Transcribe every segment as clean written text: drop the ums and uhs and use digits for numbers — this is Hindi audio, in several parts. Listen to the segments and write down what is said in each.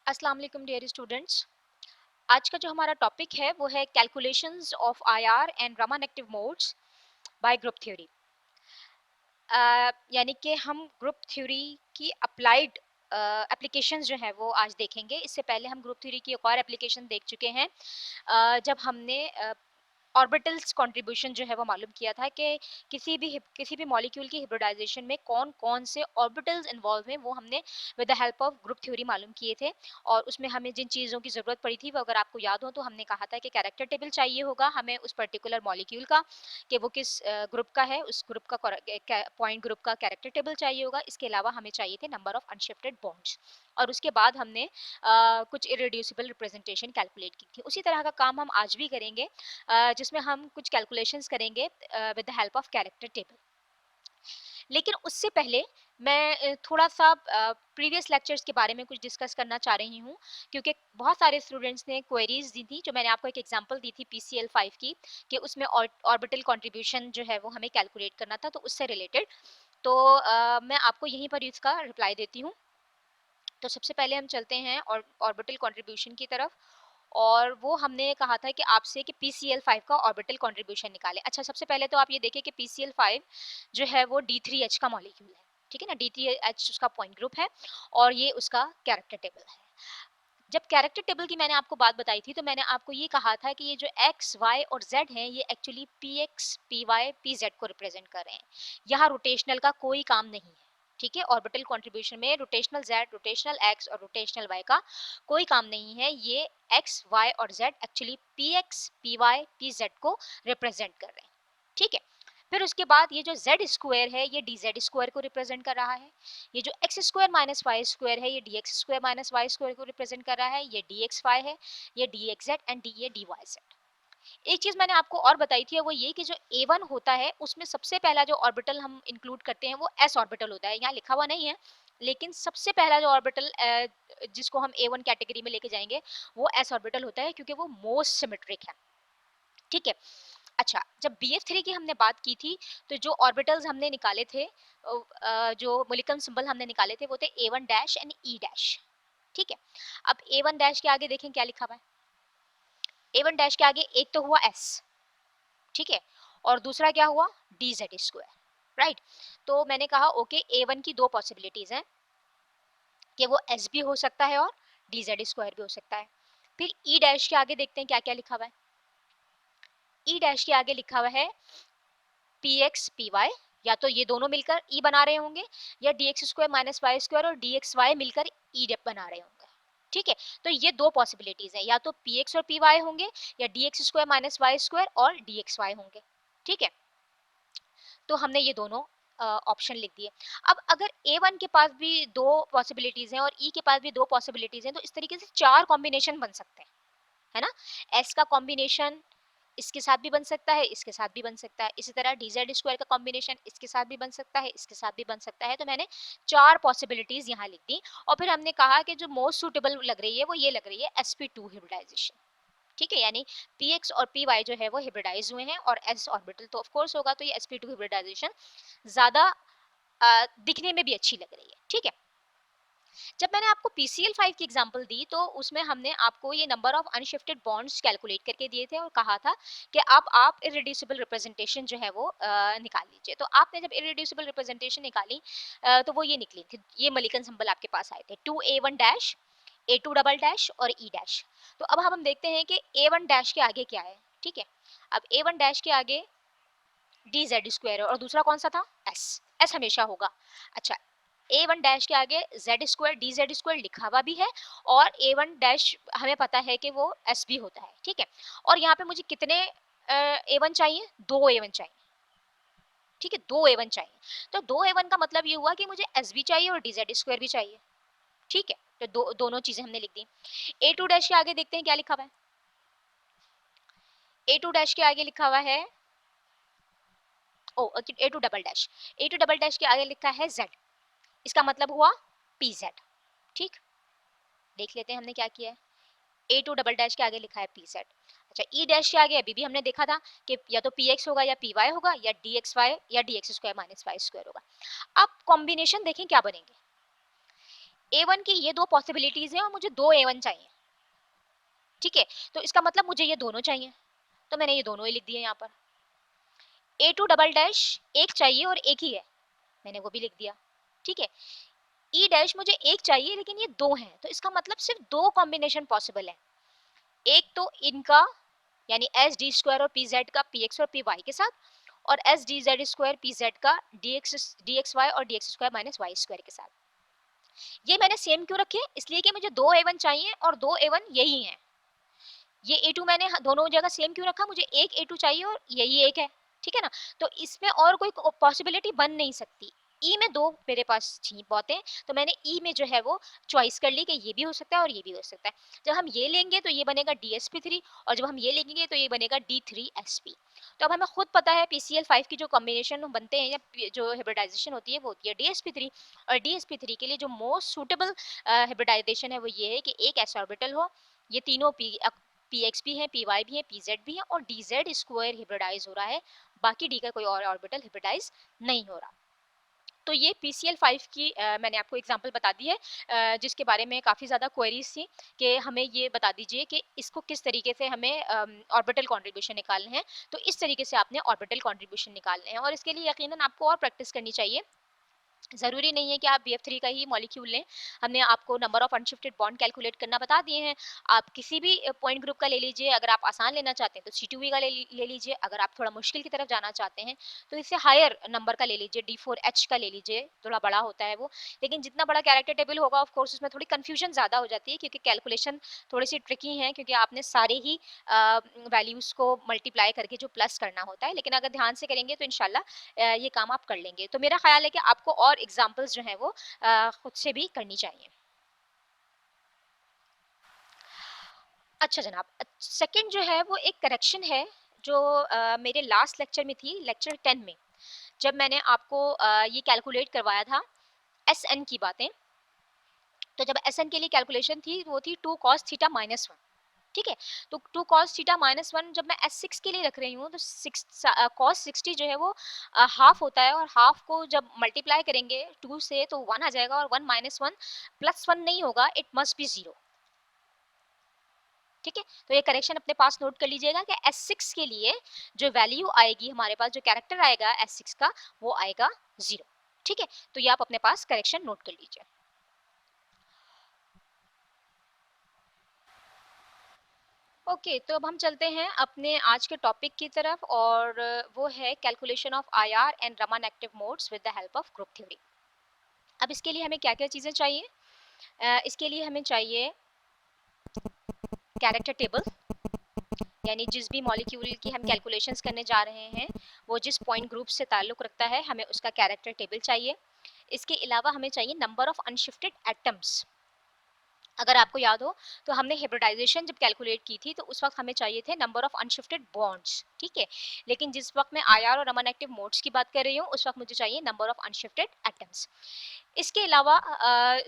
अस्सलाम वालेकुम डियर स्टूडेंट्स। आज का जो हमारा टॉपिक है वो है कैलकुलेशंस ऑफ आईआर एंड रामान active modes bye group theory. यानी कि हम ग्रुप थ्योरी की अप्लाइड एप्लीकेशंस जो है वो आज देखेंगे। इससे पहले हम ग्रुप थ्योरी की एक और एप्लीकेशन देख चुके हैं जब हमने ऑर्बिटल्स कंट्रीब्यूशन जो है वो मालूम किया था कि किसी भी मॉलिक्यूल की हिब्रिडाइजेशन में कौन कौन से ऑर्बिटल्स इन्वॉल्व हैं, वो हमने with the help of group theory मालूम किए थे। और उसमें हमें जिन चीज़ों की ज़रूरत पड़ी थी वो अगर आपको याद हो तो हमने कहा था कि कैरेक्टर टेबल चाहिए होगा हमें उस पर्टिकुलर मॉलिक्यूल का, कि वो किस ग्रुप का है, उस ग्रुप का पॉइंट ग्रुप का कैरेक्टर टेबल चाहिए होगा। इसके अलावा हमें चाहिए थे नंबर ऑफ अनशिफ्टेड बॉन्ड्स। और उसके बाद हमने कुछ इरेड्यूसिबल रिप्रेजेंटेशन कैलकुलेट की थी। उसी तरह का काम हम आज भी करेंगे, जिसमें हम कुछ कैलकुलेशंस करेंगे with the help of character table. लेकिन उससे पहले मैं थोड़ा सा प्रीवियस लेक्चर्स के बारे में कुछ डिस्कस करना चाह रही हूँ, क्योंकि बहुत सारे स्टूडेंट्स ने क्वेरीज दी थी। जो मैंने आपको एक एग्जांपल दी थी PCl5 की, कि उसमें ऑर्बिटल कंट्रीब्यूशन जो है वो हमें कैलकुलेट करना था, तो उससे रिलेटेड तो मैं आपको यहीं पर इसका रिप्लाई देती हूँ। तो सबसे पहले हम चलते हैं और ऑर्बिटल कंट्रीब्यूशन की तरफ। और वो हमने कहा था कि आपसे कि PCl5 का ऑर्बिटल कंट्रीब्यूशन निकालें। अच्छा, सबसे पहले तो आप ये देखिए कि PCl5 जो है वो D3H का मॉलिक्यूल है, ठीक है ना। D3H उसका पॉइंट ग्रुप है और ये उसका कैरेक्टर टेबल है। जब कैरेक्टर टेबल की मैंने आपको बात बताई थी तो मैंने आपको ये कहा था कि ये जो x, y और z हैं ये एक्चुअली px, py, pz को रिप्रेजेंट कर रहे हैं। यहाँ रोटेशनल का कोई काम नहीं है, ठीक है। ऑर्बिटल कंट्रीब्यूशन में रोटेशनल z, रोटेशनल x और रोटेशनल y का कोई काम नहीं है। ये x, y और z actually px, py, pz को रिप्रेजेंट कर रहे हैं, ठीक है। फिर उसके बाद ये जो z स्क्वायर है ये dz स्क्वायर को रिप्रेजेंट कर रहा है। ये जो X square minus Y square है ये D X square minus Y square को रिप्रेजेंट कर रहा है। ये डी एक्स वाई है, ये डी एक्स जेड एंड ये डी वाई जेड। एक चीज मैंने आपको और बताई थी वो ये कि जो A1 होता है उसमें सबसे पहला जो ऑर्बिटल हम इंक्लूड करते हैं वो s ऑर्बिटल होता है। यहाँ लिखा हुआ नहीं है, लेकिन सबसे पहला जो ऑर्बिटल जिसको हम A1 कैटेगरी में लेके जाएंगे वो s ऑर्बिटल होता है, क्योंकि वो मोस्ट सिमेट्रिक है, ठीक है। अच्छा, जब BF3 की हमने बात की थी तो जो ऑर्बिटल्स हमने निकाले थे, जो मोलिक्यूलर सिंबल हमने निकाले थे वो थे A1 dash and E dash, ठीक है। अब A1 डैश के आगे देखें क्या लिखा हुआ है। A1 डैश के आगे एक तो हुआ S, ठीक है, और दूसरा क्या हुआ DZ स्क्वायर, राइट। तो मैंने कहा ओके, A1 की दो पॉसिबिलिटीज हैं कि वो S भी हो सकता है और DZ स्क्वायर भी हो सकता है। फिर E डैश के आगे देखते हैं क्या क्या लिखा हुआ है। E डैश के आगे लिखा हुआ है px py, या तो ये दोनों मिलकर e बना रहे होंगे, या dx square minus Y square और dxy मिलकर e बना रहे होंगे, ठीक है। तो ये दो पॉसिबिलिटीज है, या तो px और py होंगे या dx square minus Y square और dxy होंगे, ठीक है। तो हमने ये दोनों ऑप्शन लिख दिए। अब अगर A1 के पास भी दो पॉसिबिलिटीज हैं और E के पास भी दो पॉसिबिलिटीज हैं, तो इस तरीके से चार कॉम्बिनेशन बन सकते हैं, है ना। S का कॉम्बिनेशन इसके साथ भी बन सकता है, इसके साथ भी बन सकता है। इसी तरह DZ स्क्वायर का कॉम्बिनेशन इसके साथ भी बन सकता है, इसके साथ भी बन सकता है। तो मैंने चार पॉसिबिलिटीज यहाँ लिख दी। और फिर हमने कहा कि जो मोस्ट सूटेबल लग रही है वो ये लग रही है sp2 हिब्रिडाइजेशन, ठीक है। यानी px और py जो है वो हिब्रिडाइज हुए हैं और s ऑर्बिटल तो ऑफ कोर्स होगा, तो ये sp2 हिब्रिडाइजेशन ज्यादा दिखने में भी अच्छी लग रही है, ठीक है। जब मैंने आपको PCl5 की एग्जांपल दी तो उसमें हमने आपको ये नंबर ऑफ अनशिफ्टेड बॉन्ड्स कैलकुलेट करके दिए थे और कहा था कि अब आप इरेड्यूसिबल रिप्रेजेंटेशन जो है वो निकाल लीजिए। तो आपने जब इरेड्यूसिबल रिप्रेजेंटेशन निकाली तो वो ये निकली थी, ये मलिकन सिंबल आपके पास आए थे 2a1 dash, A2 double dash और E डैश। तो अब हम देखते हैं कि A1 डैश के आगे क्या है, ठीक है। अब A1 डैश के आगे DZ स्क्वायर है और दूसरा कौन सा था S हमेशा होगा। अच्छा, A1 डैश के आगे Z स्क्वायर DZ स्क्वायर लिखा हुआ भी है और A1 डैश हमें पता है कि वो S भी होता है, ठीक है। और यहाँ पे मुझे कितने A1 चाहिए, दो A1 चाहिए, ठीक है, दो A1 चाहिए। तो दो A1 का मतलब ये हुआ कि मुझे S भी चाहिए और DZ स्क्वायर भी चाहिए, ठीक है। तो दोनों चीजें हमने लिख दी। A2 डैश के आगे देखते हैं क्या लिखा हुआ है। A2 डैश के आगे लिखा हुआ है A2 double dash, A2 double dash के आगे लिखा है Z, इसका मतलब हुआ PZ, ठीक। देख लेते हैं हमने क्या किया है। A2 डबल डैश के आगे लिखा है PZ। अच्छा, E डैश के आगे अभी भी हमने देखा था कि या तो PX होगा या PY होगा या DXY या DX square minus Y square होगा। अब कॉम्बिनेशन देखें क्या बनेंगे। A1 की ये दो पॉसिबिलिटीज हैं और मुझे दो A1 चाहिए, ठीक है, तो इसका मतलब मुझे ये दोनों चाहिए, तो मैंने ये दोनों ही लिख दिए यहाँ पर। A2 डबल डैश एक चाहिए और एक ही है, मैंने वो भी लिख दिया, ठीक है। E डैश मुझे एक चाहिए लेकिन ये दो हैं, तो इसका मतलब सिर्फ दो कॉम्बिनेशन पॉसिबल है, एक तो इनका यानी एस डी स्क्वायर और पी जेड का पी एक्स और पी वाई के साथ, और S D Z square P Z का डी एक्स वाई और D X square minus Y square के साथ। ये मैंने सेम क्यों रखे, इसलिए कि मुझे दो A1 चाहिए और दो A1 यही हैं। ये A2 मैंने दोनों जगह सेम क्यों रखा, मुझे एक A2 चाहिए और यही एक है, ठीक है ना, तो इसमें और कोई पॉसिबिलिटी बन नहीं सकती। ई में दो मेरे पास थी बातें, तो मैंने ई में जो है वो चॉइस कर ली कि ये भी हो सकता है और ये भी हो सकता है। जब हम ये लेंगे तो ये बनेगा DsP3, और जब हम ये लेंगे तो ये बनेगा D3sp। तो अब हमें खुद पता है PCl5 की जो कॉम्बिनेशन बनते हैं या जो हाइब्रिडाइजेशन होती है वो होती है DsP3, और DsP3 के लिए जो मोस्ट सूटेबल हाइब्रिडाइजेशन है वो ये है कि एक s ऑर्बिटल हो, ये तीनों पी एक्स भी है, पी वाई भी है, पी जेड भी है, और डी जेड स्क्वायर हिब्रिडाइज हो रहा है, बाकी डी का कोई और ऑर्बिटल हिब्रिडाइज नहीं हो रहा। तो ये PCl5 की मैंने आपको एग्जांपल बता दी है, जिसके बारे में काफ़ी ज़्यादा क्वेरीज थी कि हमें ये बता दीजिए कि इसको किस तरीके से हमें ऑर्बिटल कंट्रीब्यूशन निकालने हैं। तो इस तरीके से आपने ऑर्बिटल कंट्रीब्यूशन निकालने हैं, और इसके लिए यकीनन आपको और प्रैक्टिस करनी चाहिए। ज़रूरी नहीं है कि आप BF3 का ही मॉलिक्यूल लें, हमने आपको नंबर ऑफ अनशिफ्टेड बॉन्ड कैलकुलेट करना बता दिए हैं। आप किसी भी पॉइंट ग्रुप का ले लीजिए, अगर आप आसान लेना चाहते हैं तो C2V का ले लीजिए, अगर आप थोड़ा मुश्किल की तरफ जाना चाहते हैं तो इससे हायर नंबर का ले लीजिए, D4H का ले लीजिए, थोड़ा बड़ा होता है वो। लेकिन जितना बड़ा कैरेक्टर टेबल होगा ऑफ कोर्स उसमें थोड़ी कन्फ्यूजन ज़्यादा हो जाती है, क्योंकि कैलकुलेशन थोड़ी सी ट्रिकी है, क्योंकि आपने सारे ही वैल्यूज़ को मल्टीप्लाई करके जो प्लस करना होता है, लेकिन अगर ध्यान से करेंगे तो इंशाल्लाह ये काम आप कर लेंगे। तो मेरा ख्याल है कि आपको और एग्जांपल्स जो हैं वो खुद से भी करनी चाहिए। अच्छा जनाब, सेकंड जो है वो एक करेक्शन है जो मेरे लास्ट लेक्चर में थी, लेक्चर 10 में, जब मैंने आपको ये कैलकुलेट करवाया था SN की बातें। तो जब SN के लिए कैलकुलेशन थी वो थी 2 cos थीटा माइनस 1, ठीक है। तो 2 cos थीटा माइनस 1 जब मैं S6 के लिए रख रही हूँ तो cos 60 जो है वो हाफ होता है, और हाफ को जब मल्टीप्लाई करेंगे 2 से तो 1 आ जाएगा, और 1 माइनस 1 प्लस 1 नहीं होगा, इट मस्ट बी 0, ठीक है। तो ये करेक्शन अपने पास नोट कर लीजिएगा कि S6 के लिए जो वैल्यू आएगी हमारे पास, जो कैरेक्टर आएगा S6 का वो आएगा 0, ठीक है। तो ये आप अपने पास करेक्शन नोट कर लीजिए। ओके, तो अब हम चलते हैं अपने आज के टॉपिक की तरफ, और वो है calculation of IR and Raman active modes with the help of group theory. अब इसके लिए हमें क्या क्या चीज़ें चाहिए, इसके लिए हमें चाहिए कैरेक्टर टेबल, यानी जिस भी मॉलिक्यूल की हम कैलकुलेशंस करने जा रहे हैं वो जिस पॉइंट ग्रुप से ताल्लुक़ रखता है हमें उसका कैरेक्टर टेबल चाहिए। इसके अलावा हमें चाहिए नंबर ऑफ अनशिफ्टेड एटम्स। अगर आपको याद हो तो हमने हाइब्रिडाइजेशन जब कैलकुलेट की थी तो उस वक्त हमें चाहिए थे नंबर ऑफ अनशिफ्टेड बॉन्ड्स, ठीक है। लेकिन जिस वक्त मैं आईआर और रमन एक्टिव मोड्स की बात कर रही हूँ उस वक्त मुझे चाहिए नंबर ऑफ अनशिफ्टेड एटम्स। इसके अलावा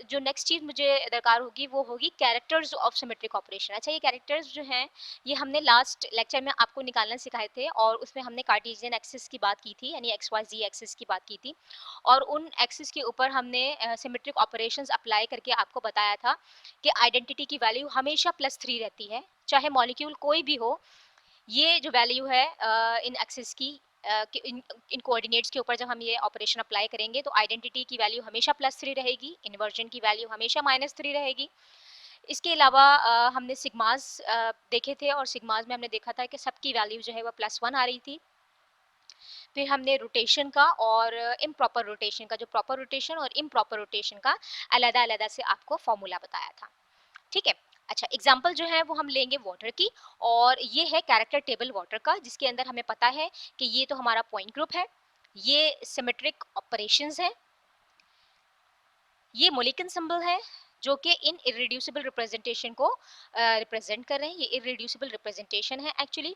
जो नेक्स्ट चीज़ मुझे दरकार होगी वो होगी कैरेक्टर्स ऑफ सिमेट्रिक ऑपरेशन। अच्छा, ये कैरेक्टर्स जो हैं ये हमने लास्ट लेक्चर में आपको निकालना सिखाए थे, और उसमें हमने कार्टेशियन एक्सिस की बात की थी, यानी XYZ एक्सिस की बात की थी, और उन एक्सिस के ऊपर हमने सिमेट्रिक ऑपरेशंस अप्लाई करके आपको बताया था कि आइडेंटिटी की वैल्यू हमेशा +3 रहती है, चाहे मॉलिक्यूल कोई भी हो। ये जो वैल्यू है इन एक्सिस की इन कोऑर्डिनेट्स के ऊपर जब हम ये ऑपरेशन अप्लाई करेंगे तो आइडेंटिटी की वैल्यू हमेशा +3 रहेगी, इन्वर्जन की वैल्यू हमेशा -3 रहेगी। इसके अलावा हमने सिग्मास देखे थे, और सिग्मास में हमने देखा था कि सबकी वैल्यू जो है वो +1 आ रही थी। फिर हमने रोटेशन का और इम्प्रॉपर रोटेशन का, जो प्रॉपर रोटेशन और इम्प्रॉपर रोटेशन का अलग-अलग से आपको फॉर्मूला बताया था, ठीक है। अच्छा, एग्जाम्पल जो है वो हम लेंगे वाटर की, और ये है कैरेक्टर टेबल वाटर का, जिसके अंदर हमें पता है कि ये तो हमारा पॉइंट ग्रुप है, ये सिमेट्रिक ऑपरेशंस है, ये मोलिकन सिंबल है जो कि इन इरेड्यूसिबल रिप्रेजेंटेशन को रिप्रेजेंट कर रहे हैं। ये इरेड्यूसिबल रिप्रेजेंटेशन है एक्चुअली।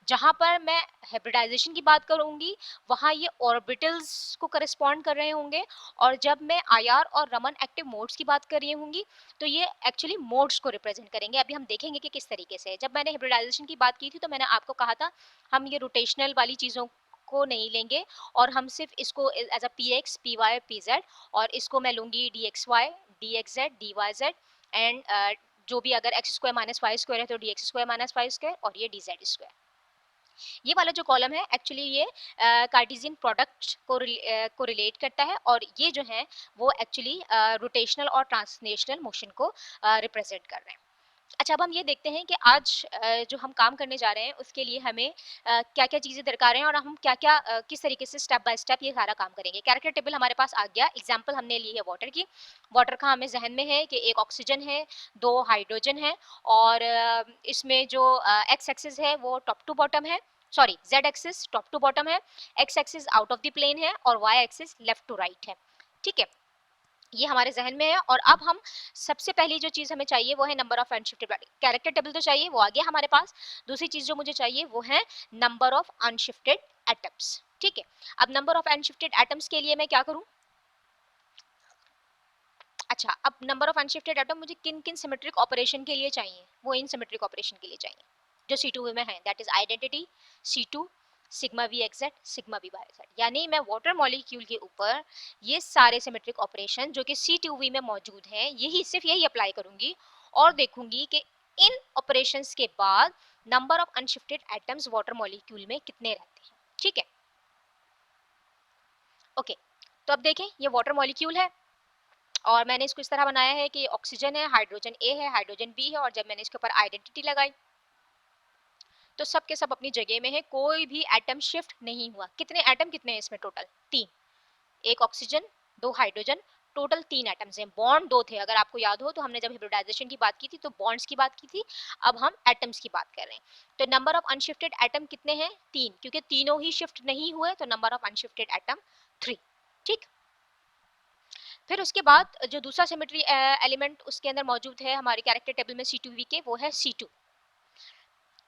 जहाँ पर मैं हाइब्रिडाइजेशन की बात करूँगी वहाँ ये ऑर्बिटल्स को करस्पॉन्ड कर रहे होंगे, और जब मैं आईआर और रमन एक्टिव मोड्स की बात कर रही होंगी तो ये एक्चुअली मोड्स को रिप्रेजेंट करेंगे। अभी हम देखेंगे कि किस तरीके से। जब मैंने हाइब्रिडाइजेशन की बात की थी तो मैंने आपको कहा था हम ये रोटेशनल वाली चीज़ों को नहीं लेंगे, और हम सिर्फ इसको as a P X, P Y, P Z, और इसको मैं लूँगी D X Y, D X Z, D Y Z and जो भी अगर X square minus Y square है तो D X square minus Y square और ये डी जेड स्क्वायर। ये वाला जो कॉलम है एक्चुअली ये कार्टेशियन प्रोडक्ट को रिलेट करता है और ये जो है वो एक्चुअली रोटेशनल और ट्रांसलेशनल मोशन को रिप्रेजेंट कर रहे हैं। अच्छा, अब हम ये देखते हैं कि आज जो हम काम करने जा रहे हैं उसके लिए हमें क्या-क्या चीज़ें दरकार हैं और हम क्या-क्या किस तरीके से स्टेप बाय स्टेप ये सारा काम करेंगे। कैरेक्टर टेबल हमारे पास आ गया, एग्जांपल हमने ली है वाटर की। वाटर का हमें ज़हन में है कि एक ऑक्सीजन है, 2 हाइड्रोजन है और इसमें जो एक्स एक्सिस है वो टॉप टू बॉटम है, sorry Z axis top to bottom है, X axis out of the plane है और Y axis left to right है। ठीक है, ये हमारे जहन में है। और अब हम सबसे पहली जो चीज़ हमें चाहिए वो है नंबर ऑफ अनशिफ्टेड कैरेक्टर टेबल तो चाहिए, वो आ गया हमारे पास। दूसरी चीज़ जो मुझे चाहिए वो है नंबर ऑफ अनशिफ्टेड एटम्स। ठीक है, अब नंबर ऑफ अनशिफ्टेड एटम्स के लिए मैं क्या करूं? अच्छा, अब नंबर ऑफ अनशिफ्टेड एटम मुझे किन किन सिमेट्रिक ऑपरेशन के लिए चाहिए, वो इन सिमेट्रिक ऑपरेशन के लिए चाहिए जो C2 में है, that is identity C2, sigma V XZ, sigma V by XZ. यानी मैं वाटर मॉलिक्यूल के ऊपर ये सारे सिमेट्रिक ऑपरेशन जो कि C2V में मौजूद हैं यही सिर्फ यही अप्लाई करूंगी और देखूंगी कि इन ऑपरेशंस के बाद number of unshifted atoms water molecule में कितने रहते हैं। ठीक है, ओके। तो अब देखें ये वाटर मॉलिक्यूल है और मैंने इसको इस तरह बनाया है कि ऑक्सीजन है, हाइड्रोजन ए है, हाइड्रोजन बी है और जब मैंने इसके ऊपर आइडेंटिटी लगाई तो सब के सब अपनी जगह में है, कोई भी एटम शिफ्ट नहीं हुआ। कितने एटम कितने हैं इसमें टोटल? 3, एक ऑक्सीजन, 2 हाइड्रोजन, टोटल 3 एटम्स हैं। बॉन्ड 2 थे, अगर आपको याद हो तो हमने जब हाइब्रिडाइजेशन की बात की थी तो बॉन्ड्स की बात की थी, अब हम एटम्स की बात कर रहे हैं। तो नंबर ऑफ अनशिफ्टेड एटम कितने हैं? 3, क्योंकि तीनों ही शिफ्ट नहीं हुए तो नंबर ऑफ अनशिफ्टेड एटम 3। ठीक, फिर उसके बाद जो दूसरा सिमेट्री एलिमेंट उसके अंदर मौजूद है हमारे कैरेक्टर टेबल में C2V के, वो है C2।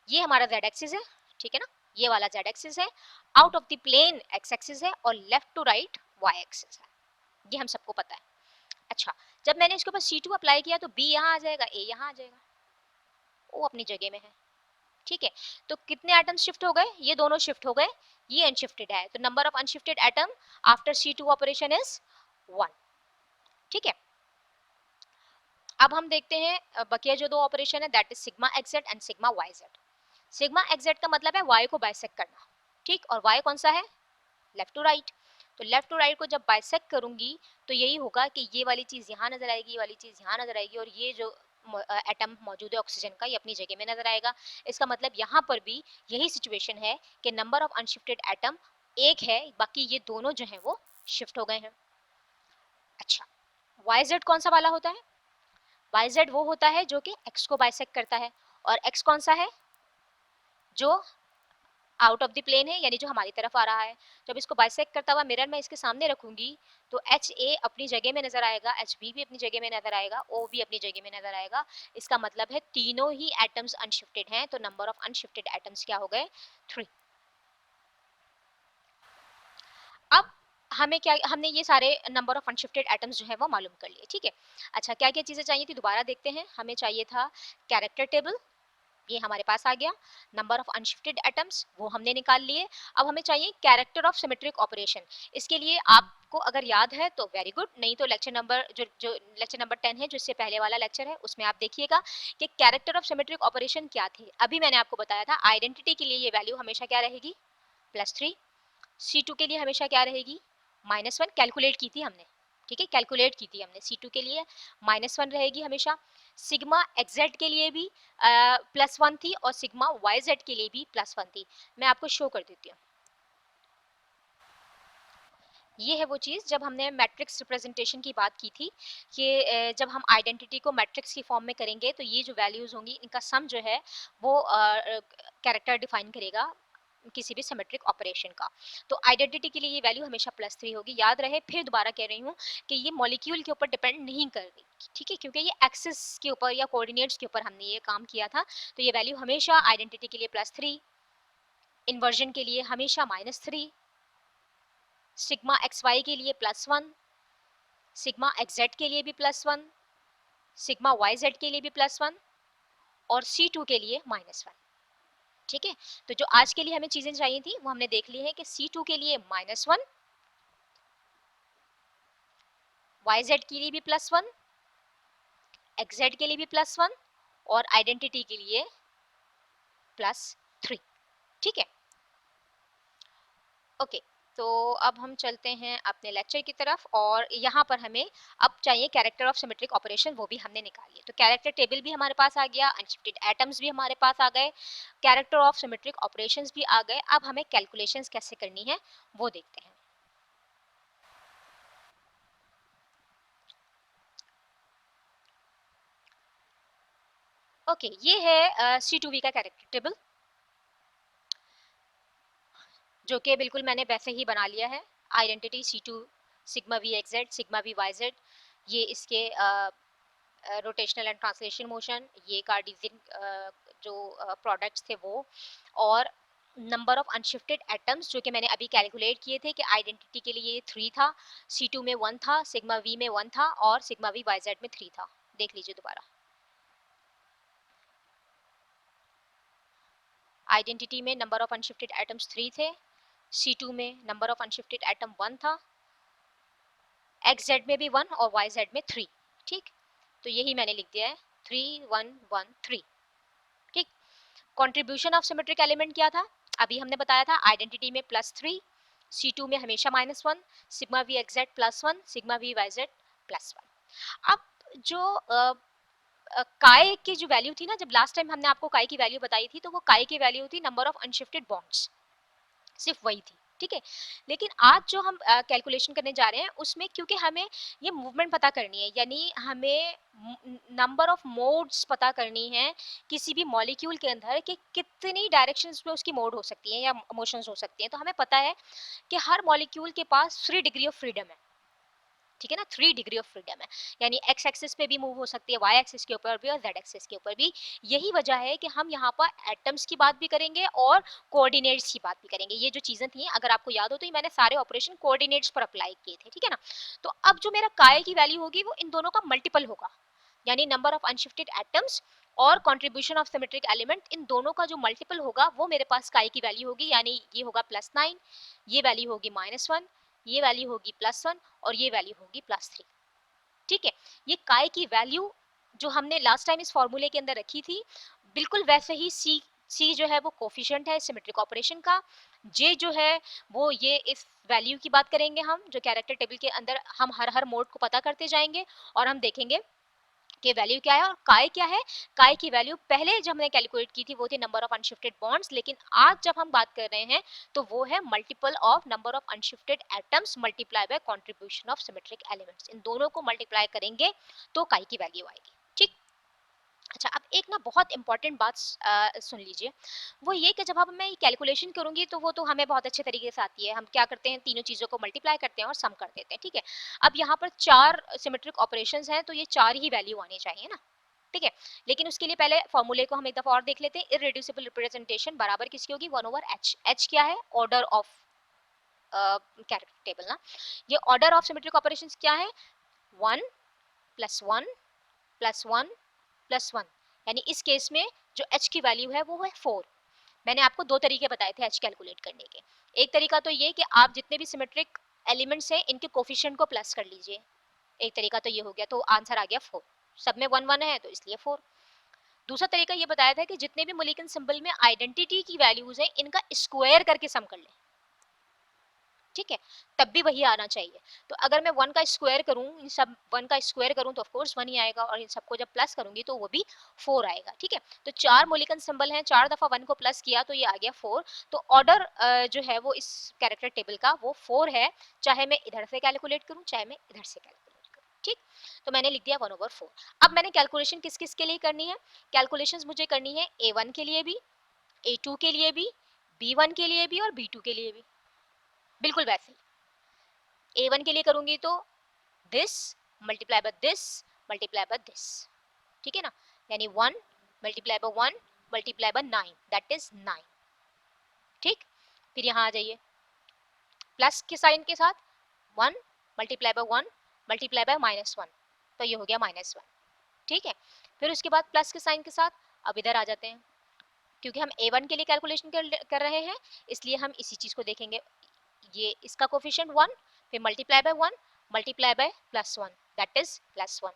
ये हमारा Z एक्सिस है, ठीक है ना, ये वाला Z एक्सिस है, out of the plane X axis है और left to right Y axis है, ये हम सबको पता है। अच्छा, जब मैंने इसके ऊपर C2 अप्लाई किया तो B यहाँ आ जाएगा, A यहाँ आ जाएगा, O अपनी जगह में है। ठीक है, तो कितने एटम शिफ्ट हो गए? ये दोनों शिफ्ट हो गए, ये अनशिफ्टेड है, तो number of unshifted atom after C2 operation is 1। ठीक है, अब हम देखते हैं बकिया जो दो ऑपरेशन है, that is sigma XZ and sigma Y Z. Sigma XZ का मतलब है वाई को बाइसेक्ट करना, ठीक, और वाई कौन सा है? Left to right. तो लेफ्ट टू राइट को जब बाइसेक्ट करूंगी तो यही होगा कि ये वाली चीज यहाँ नजर आएगी, ये वाली चीज यहाँ नजर आएगी और ये जो एटम मौजूद है ऑक्सीजन का ये अपनी जगह में नजर आएगा। इसका मतलब यहाँ पर भी यही सिचुएशन है कि नंबर ऑफ अनशिफ्टेड एटम एक है, बाकी ये दोनों जो है वो शिफ्ट हो गए हैं। अच्छा, वाई जेड कौन सा वाला होता है? वाई जेड वो होता है जो कि एक्स को बाइसेक्ट करता है, और एक्स कौन सा है? जो आउट ऑफ द प्लेन है, यानी जो हमारी तरफ आ रहा है। जब इसको बाइसेक्ट करता हुआ मिरर में इसके सामने रखूंगी तो एच ए अपनी जगह में नजर आएगा, एच बी भी अपनी जगह में नजर आएगा, ओ भी अपनी जगह में नजर आएगा। इसका मतलब है तीनों ही एटम्स अनशिफ्टेड हैं, तो नंबर ऑफ अनशिफ्टेड एटम्स क्या हो गए? 3। अब हमें क्या, हमने ये सारे नंबर ऑफ अनशिफ्टेड एटम्स जो है वो मालूम कर लिए। ठीक है, अच्छा क्या क्या चीजें चाहिए थी दोबारा देखते हैं। हमें चाहिए था कैरेक्टर टेबल, ये हमारे पास आ गया। नंबर ऑफ अनशिफ्टेड एटम्स वो हमने निकाल लिए। अब हमें चाहिए कैरेक्टर ऑफ सिमेट्रिक ऑपरेशन। इसके लिए आपको अगर याद है तो वेरी गुड, नहीं तो लेक्चर नंबर जो लेक्चर नंबर 10 है जो इससे पहले वाला लेक्चर है उसमें आप देखिएगा कि कैरेक्टर ऑफ सिमेट्रिक ऑपरेशन क्या थे। अभी मैंने आपको बताया था आइडेंटिटी के लिए ये वैल्यू हमेशा क्या रहेगी? +3। C2 के लिए हमेशा क्या रहेगी? -1 कैलकुलेट की थी हमने, ठीक है, कैलकुलेट की थी हमने। C2 के लिए -1 रहेगी हमेशा। सिग्मा एक्जेड के लिए भी +1 थी और सिग्मा वाई जेड के लिए भी +1 थी। मैं आपको शो कर देती हूँ। ये है वो चीज़ जब हमने मैट्रिक्स रिप्रेजेंटेशन की बात की थी कि जब हम आइडेंटिटी को मैट्रिक्स की फॉर्म में करेंगे तो ये जो वैल्यूज़ होंगी इनका सम जो है वो कैरेक्टर डिफाइन करेगा किसी भी सिमेट्रिक ऑपरेशन का। तो आइडेंटिटी के लिए ये वैल्यू हमेशा +3 होगी। याद रहे, फिर दोबारा कह रही हूँ कि ये मॉलिक्यूल के ऊपर डिपेंड नहीं कर रही, ठीक है, क्योंकि ये एक्सिस के ऊपर या कोऑर्डिनेट्स के ऊपर हमने ये काम किया था। तो ये वैल्यू हमेशा आइडेंटिटी के लिए +3, इन्वर्जन के लिए हमेशा -3, सिग्मा एक्स वाई के लिए +1, सिग्मा एक्स जेड के लिए भी +1, सिग्मा वाई जेड के लिए भी +1 और C2 के लिए -1। ठीक है, तो जो आज के लिए हमें चीजें चाहिए थी वो हमने देख ली है कि C2 के लिए -1, YZ के लिए भी +1 एग्जेड के लिए भी +1 और आइडेंटिटी के लिए +3। ठीक है, ओके। तो अब हम चलते हैं अपने लेक्चर की तरफ, और यहाँ पर हमें अब चाहिए कैरेक्टर ऑफ सिमेट्रिक ऑपरेशन, वो भी हमने निकाल लिया। तो कैरेक्टर टेबल भी हमारे पास आ गया, अनशिफ्टेड एटम्स भी हमारे पास आ गए, कैरेक्टर ऑफ सिमेट्रिक ऑपरेशंस भी आ गए। अब हमें कैलकुलेशंस कैसे करनी है वो देखते हैं। ओके, ये है C2V का कैरेक्टर टेबल, जो कि बिल्कुल मैंने वैसे ही बना लिया है। Identity C2 sigma V X Z sigma V Y Z, ये इसके रोटेशनल एंड ट्रांसलेशन मोशन, ये कार्टेशियन जो प्रोडक्ट्स थे वो, और नंबर ऑफ अनशिफ्टेड एटम्स जो कि मैंने अभी कैलकुलेट किए थे कि आइडेंटिटी के लिए ये 3 था, C2 में 1 था, सिग्मा वी में 1 था और सिग्मा वी वाई जेड में 3 था। देख लीजिए दोबारा, आइडेंटिटी में नंबर ऑफ अनशिफ्टेड एटम्स 3 थे, C2 में नंबर ऑफ अनशिफ्टेड एटम 1 था, एक्स जेड में भी 1 और वाई जेड में 3। ठीक, तो यही मैंने लिख दिया है 3 1 1 3। ठीक, कंट्रीब्यूशन ऑफ सिमेट्रिक एलिमेंट क्या था, अभी हमने बताया था, आइडेंटिटी में +3, C2 में हमेशा -1, sigma V X Z +1, sigma V Y Z +1। अब जो काय की जो वैल्यू थी ना, जब लास्ट टाइम हमने आपको काय की वैल्यू बताई थी, तो वो काय की वैल्यू थी नंबर ऑफ अनशिफ्टेड बॉन्ड्स, सिर्फ वही थी। ठीक है, लेकिन आज जो हम कैलकुलेशन करने जा रहे हैं उसमें, क्योंकि हमें ये मूवमेंट पता करनी है, यानी हमें नंबर ऑफ मोड्स पता करनी है किसी भी मॉलिक्यूल के अंदर, कि कितनी डायरेक्शंस में उसकी मोड हो सकती है या मोशंस हो सकती हैं। तो हमें पता है कि हर मॉलिक्यूल के पास 3 डिग्री ऑफ फ्रीडम है। ठीक है ना, 3 डिग्री ऑफ फ्रीडम है, यानी एक्स एक्सिस पे भी मूव हो सकती है, वाई एक्सिस के ऊपर भी और जेड एक्सिस के ऊपर भी। यही वजह है कि हम यहाँ पर एटम्स की बात भी करेंगे और कोऑर्डिनेट्स की बात भी करेंगे। ये जो चीजें थी, अगर आपको याद हो तो ये मैंने सारे ऑपरेशन कोऑर्डिनेट्स पर अप्लाई किए थे। ठीक है ना, तो अब जो मेरा काय की वैल्यू होगी वो इन दोनों का मल्टीपल होगा, यानी नंबर ऑफ अनशिफ्टेड एटम्स और कंट्रीब्यूशन ऑफ सिमेट्रिक एलिमेंट, इन दोनों का जो मल्टीपल होगा वो मेरे पास काय की वैल्यू होगी, यानी ये होगा +9, ये वैल्यू होगी -1, ये वैल्यू होगी +1 और ये वैल्यू होगी +3। ठीक है, ये काय की वैल्यू जो हमने लास्ट टाइम इस फॉर्मूले के अंदर रखी थी, बिल्कुल वैसे ही सी जो है वो कोफिशिएंट है सिमेट्रिक ऑपरेशन का, जे जो है वो ये इस वैल्यू की बात करेंगे हम, जो कैरेक्टर टेबल के अंदर हम हर हर मोड को पता करते जाएंगे और हम देखेंगे कि वैल्यू क्या है और काय क्या है। काय की वैल्यू पहले जब हमने कैलकुलेट की थी वो थी नंबर ऑफ अनशिफ्टेड बॉन्ड्स, लेकिन आज जब हम बात कर रहे हैं तो वो है multiple of number of unshifted atoms multiply by contribution of symmetric elements. इन दोनों को मल्टीप्लाई करेंगे तो काय की वैल्यू आएगी। ठीक, अच्छा, अब एक ना बहुत इंपॉर्टेंट बात सुन लीजिए, वो ये कि जब हम मैं कैलकुलेशन करूंगी तो वो तो हमें बहुत अच्छे तरीके से आती है, हम क्या करते हैं, तीनों चीज़ों को मल्टीप्लाई करते हैं और सम कर देते हैं। ठीक है, अब यहाँ पर 4 सिमेट्रिक ऑपरेशंस हैं तो ये 4 ही वैल्यू आनी चाहिए ना। ठीक है, लेकिन उसके लिए पहले फॉर्मूले को हम एक दफा और देख लेते हैं। इररेड्यूसिबल रिप्रेजेंटेशन बराबर किसकी होगी, 1/h। h क्या है, ऑर्डर ऑफ कैरेक्टर टेबल ना। ये ऑर्डर ऑफ सिमेट्रिक ऑपरेशंस क्या है, 1 + 1 + 1 + 1, यानी इस केस में जो h की वैल्यू है वो है 4। मैंने आपको दो तरीके बताए थे h कैलकुलेट करने के। एक तरीका तो ये कि आप जितने भी सिमेट्रिक एलिमेंट्स हैं इनके कोफिशिएंट को प्लस कर लीजिए, एक तरीका तो ये हो गया, तो आंसर आ गया 4। सब में 1 1 है तो इसलिए 4। दूसरा तरीका ये बताया था कि जितने भी मोलिक्यूल सिंबल में आइडेंटिटी की वैल्यूज हैं इनका स्क्वायर करके सम कर लें। ठीक है, तब भी वही आना चाहिए। तो अगर मैं 1 का स्क्वायर करूं, इन सब 1 का स्क्वायर करूं तो ऑफ कोर्स 1 ही आएगा, और इन सबको जब प्लस करूंगी तो वो भी 4 आएगा। ठीक है, तो 4 मोलिक्यूल सिंबल हैं, 4 दफा 1 को प्लस किया तो ये आ गया 4। तो ऑर्डर जो है वो इस कैरेक्टर टेबल का वो 4 है, चाहे मैं इधर से कैलकुलेट करूं चाहे मैं इधर से कैलकुलेट करूं। ठीक, तो मैंने लिख दिया 1/4। अब मैंने कैलकुलेशन किस किस के लिए करनी है, कैलकुलेशंस मुझे करनी है A1 के लिए भी, A2 के लिए भी, B1 के लिए भी और B2 के लिए भी, बिल्कुल वैसे ही। A1 के लिए करूंगी तो this multiply by this multiply by this. ठीक है ना, यानी 1 multiply by 1 multiply by 9, that is 9। ठीक, फिर यहाँ आ जाइए प्लस के साइन के साथ, 1 मल्टीप्लाई बाय 1 मल्टीप्लाई बाय -1, तो ये हो गया -1। ठीक है, फिर उसके बाद प्लस के साइन के साथ अब इधर आ जाते हैं, क्योंकि हम A1 के लिए कैलकुलेशन कर रहे हैं इसलिए हम इसी चीज को देखेंगे। ये इसका कोफिशिएंट 1, फिर multiply by 1 multiply by +1, that is +1।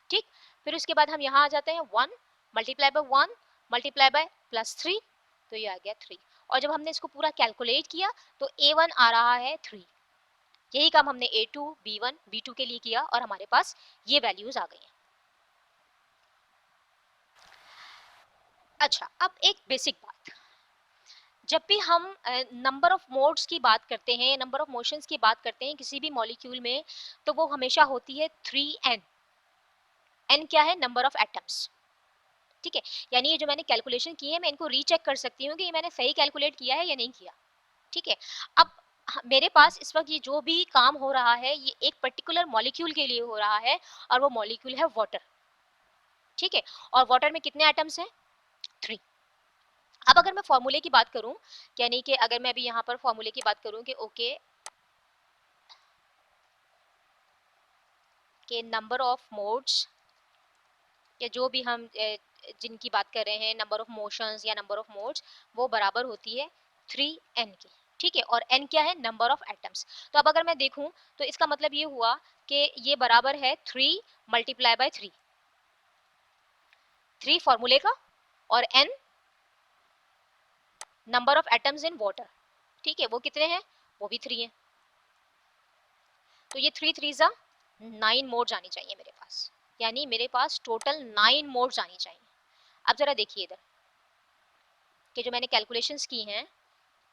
ठीक, फिर उसके बाद हम यहाँ आ जाते हैं 1 मल्टीप्लाई बाय 1 मल्टीप्लाई बाय +3, तो ये आ गया 3। और जब हमने इसको पूरा कैलकुलेट किया तो A1 आ रहा है 3। यही काम हमने A2, B1, B2 के लिए किया और हमारे पास ये वैल्यूज आ गई हैं। अच्छा, अब एक बेसिक बात, जब भी हम नंबर ऑफ मोड्स की बात करते हैं, नंबर ऑफ मोशंस की बात करते हैं किसी भी मॉलिक्यूल में, तो वो हमेशा होती है 3n। n क्या है? Number of atoms. ठीक है, यानी ये जो मैंने कैलकुलेशन की है मैं इनको रीचेक कर सकती हूँ कि ये मैंने सही कैलकुलेट किया है या नहीं किया। ठीक है, अब मेरे पास इस वक्त ये जो भी काम हो रहा है ये एक पर्टिकुलर मॉलिक्यूल के लिए हो रहा है और वो मॉलिक्यूल है वाटर। ठीक है, और वाटर में कितने एटम्स हैं? 3। अब अगर मैं फॉर्मूले की बात करूं, यानी कि अगर मैं अभी यहाँ पर फॉर्मूले की बात करूं कि ओके के नंबर ऑफ मोड्स या जो भी हम जिनकी बात कर रहे हैं, नंबर ऑफ मोशंस या नंबर ऑफ मोड्स, वो बराबर होती है 3n की। ठीक है, और n क्या है? Number of atoms. तो अब अगर मैं देखूं तो इसका मतलब ये हुआ कि ये बराबर है 3 मल्टीप्लाई बाय 3, 3 फॉर्मूले का और n number of atoms in water. ठीक है, वो कितने हैं? वो भी 3 है। तो ये 3 3 जा 9 मोड्स आनी चाहिए मेरे पास, यानी मेरे पास टोटल 9 मोड्स आनी चाहिए। अब जरा देखिए इधर कि जो मैंने कैलकुलेशंस की हैं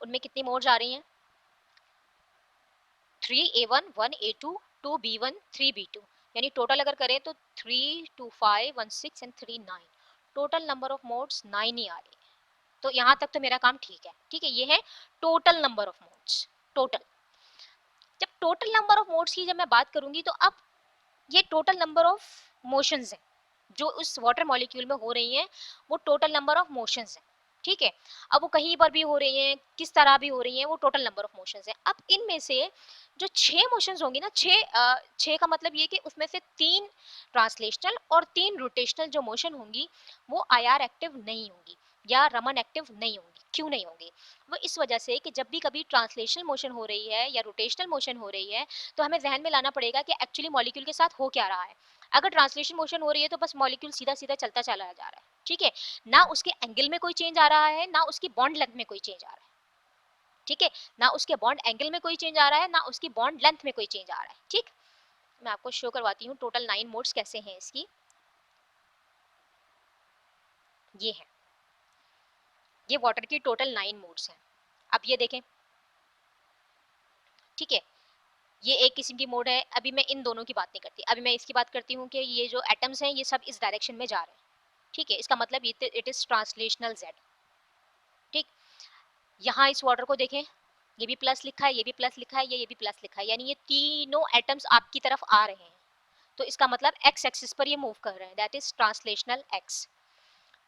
उनमें कितनी मोड्स आ रही हैं? 3a1 1a2 2b1 3b2, यानी टोटल अगर करें तो 3 2 5 1 6 and 3 9, total number of modes 9 ही आ रही है। तो यहाँ तक तो मेरा काम ठीक है। ठीक है, ये है total number of modes. Total, जब टोटल नंबर ऑफ मोड्स की जब मैं बात करूंगी तो अब ये टोटल नंबर ऑफ मोशंस हैं जो उस वाटर मॉलिक्यूल में हो रही हैं, वो टोटल नंबर ऑफ मोशंस हैं। ठीक है, अब वो कहीं पर भी हो रही हैं, किस तरह भी हो रही हैं, वो टोटल नंबर ऑफ मोशंस हैं। अब इनमें से जो 6 मोशंस होंगी ना, 6 का मतलब ये कि उसमें से 3 ट्रांसलेशनल और 3 रोटेशनल जो मोशन होंगी वो आईआर एक्टिव नहीं होंगी या रमन एक्टिव नहीं होंगी। क्यों नहीं होंगी? वो इस वजह से कि जब भी कभी ट्रांसलेशनल मोशन हो रही है या रोटेशनल मोशन हो रही है तो हमें जहन में लाना पड़ेगा कि एक्चुअली मॉलिक्यूल के साथ हो क्या रहा है। अगर ट्रांसलेशन मोशन हो रही है तो बस मॉलिक्यूल सीधा सीधा चलता चला जा रहा है। ठीक है, ना उसके एंगल में कोई चेंज आ रहा है, ना उसकी बॉन्ड लेंथ में कोई चेंज आ रहा है। ठीक है, ना उसके बॉन्ड एंगल में कोई चेंज आ रहा है, ना उसकी बॉन्ड लेंथ में कोई चेंज आ रहा है। ठीक, मैं आपको शो करवाती हूँ टोटल 9 मोड्स कैसे हैं इसकी। ये है, ये वाटर की टोटल 9 मोड्स हैं। अब ये देखें, ठीक है, ये एक किस्म की मोड है। अभी मैं इन दोनों की बात नहीं करती, अभी मैं इसकी बात करती हूँ कि ये जो एटम्स हैं ये सब इस डायरेक्शन में जा रहे हैं। ठीक है, इसका मतलब इट इज ट्रांसलेशनल जेड। ठीक, यहाँ इस वाटर को देखें, ये भी प्लस लिखा है, ये भी प्लस लिखा है, ये भी प्लस लिखा है, यानी ये तीनों एटम्स आपकी तरफ आ रहे हैं। तो इसका मतलब एक्स एक्सिस पर ये मूव कर रहे हैं, दैट इज ट्रांसलेशनल एक्स।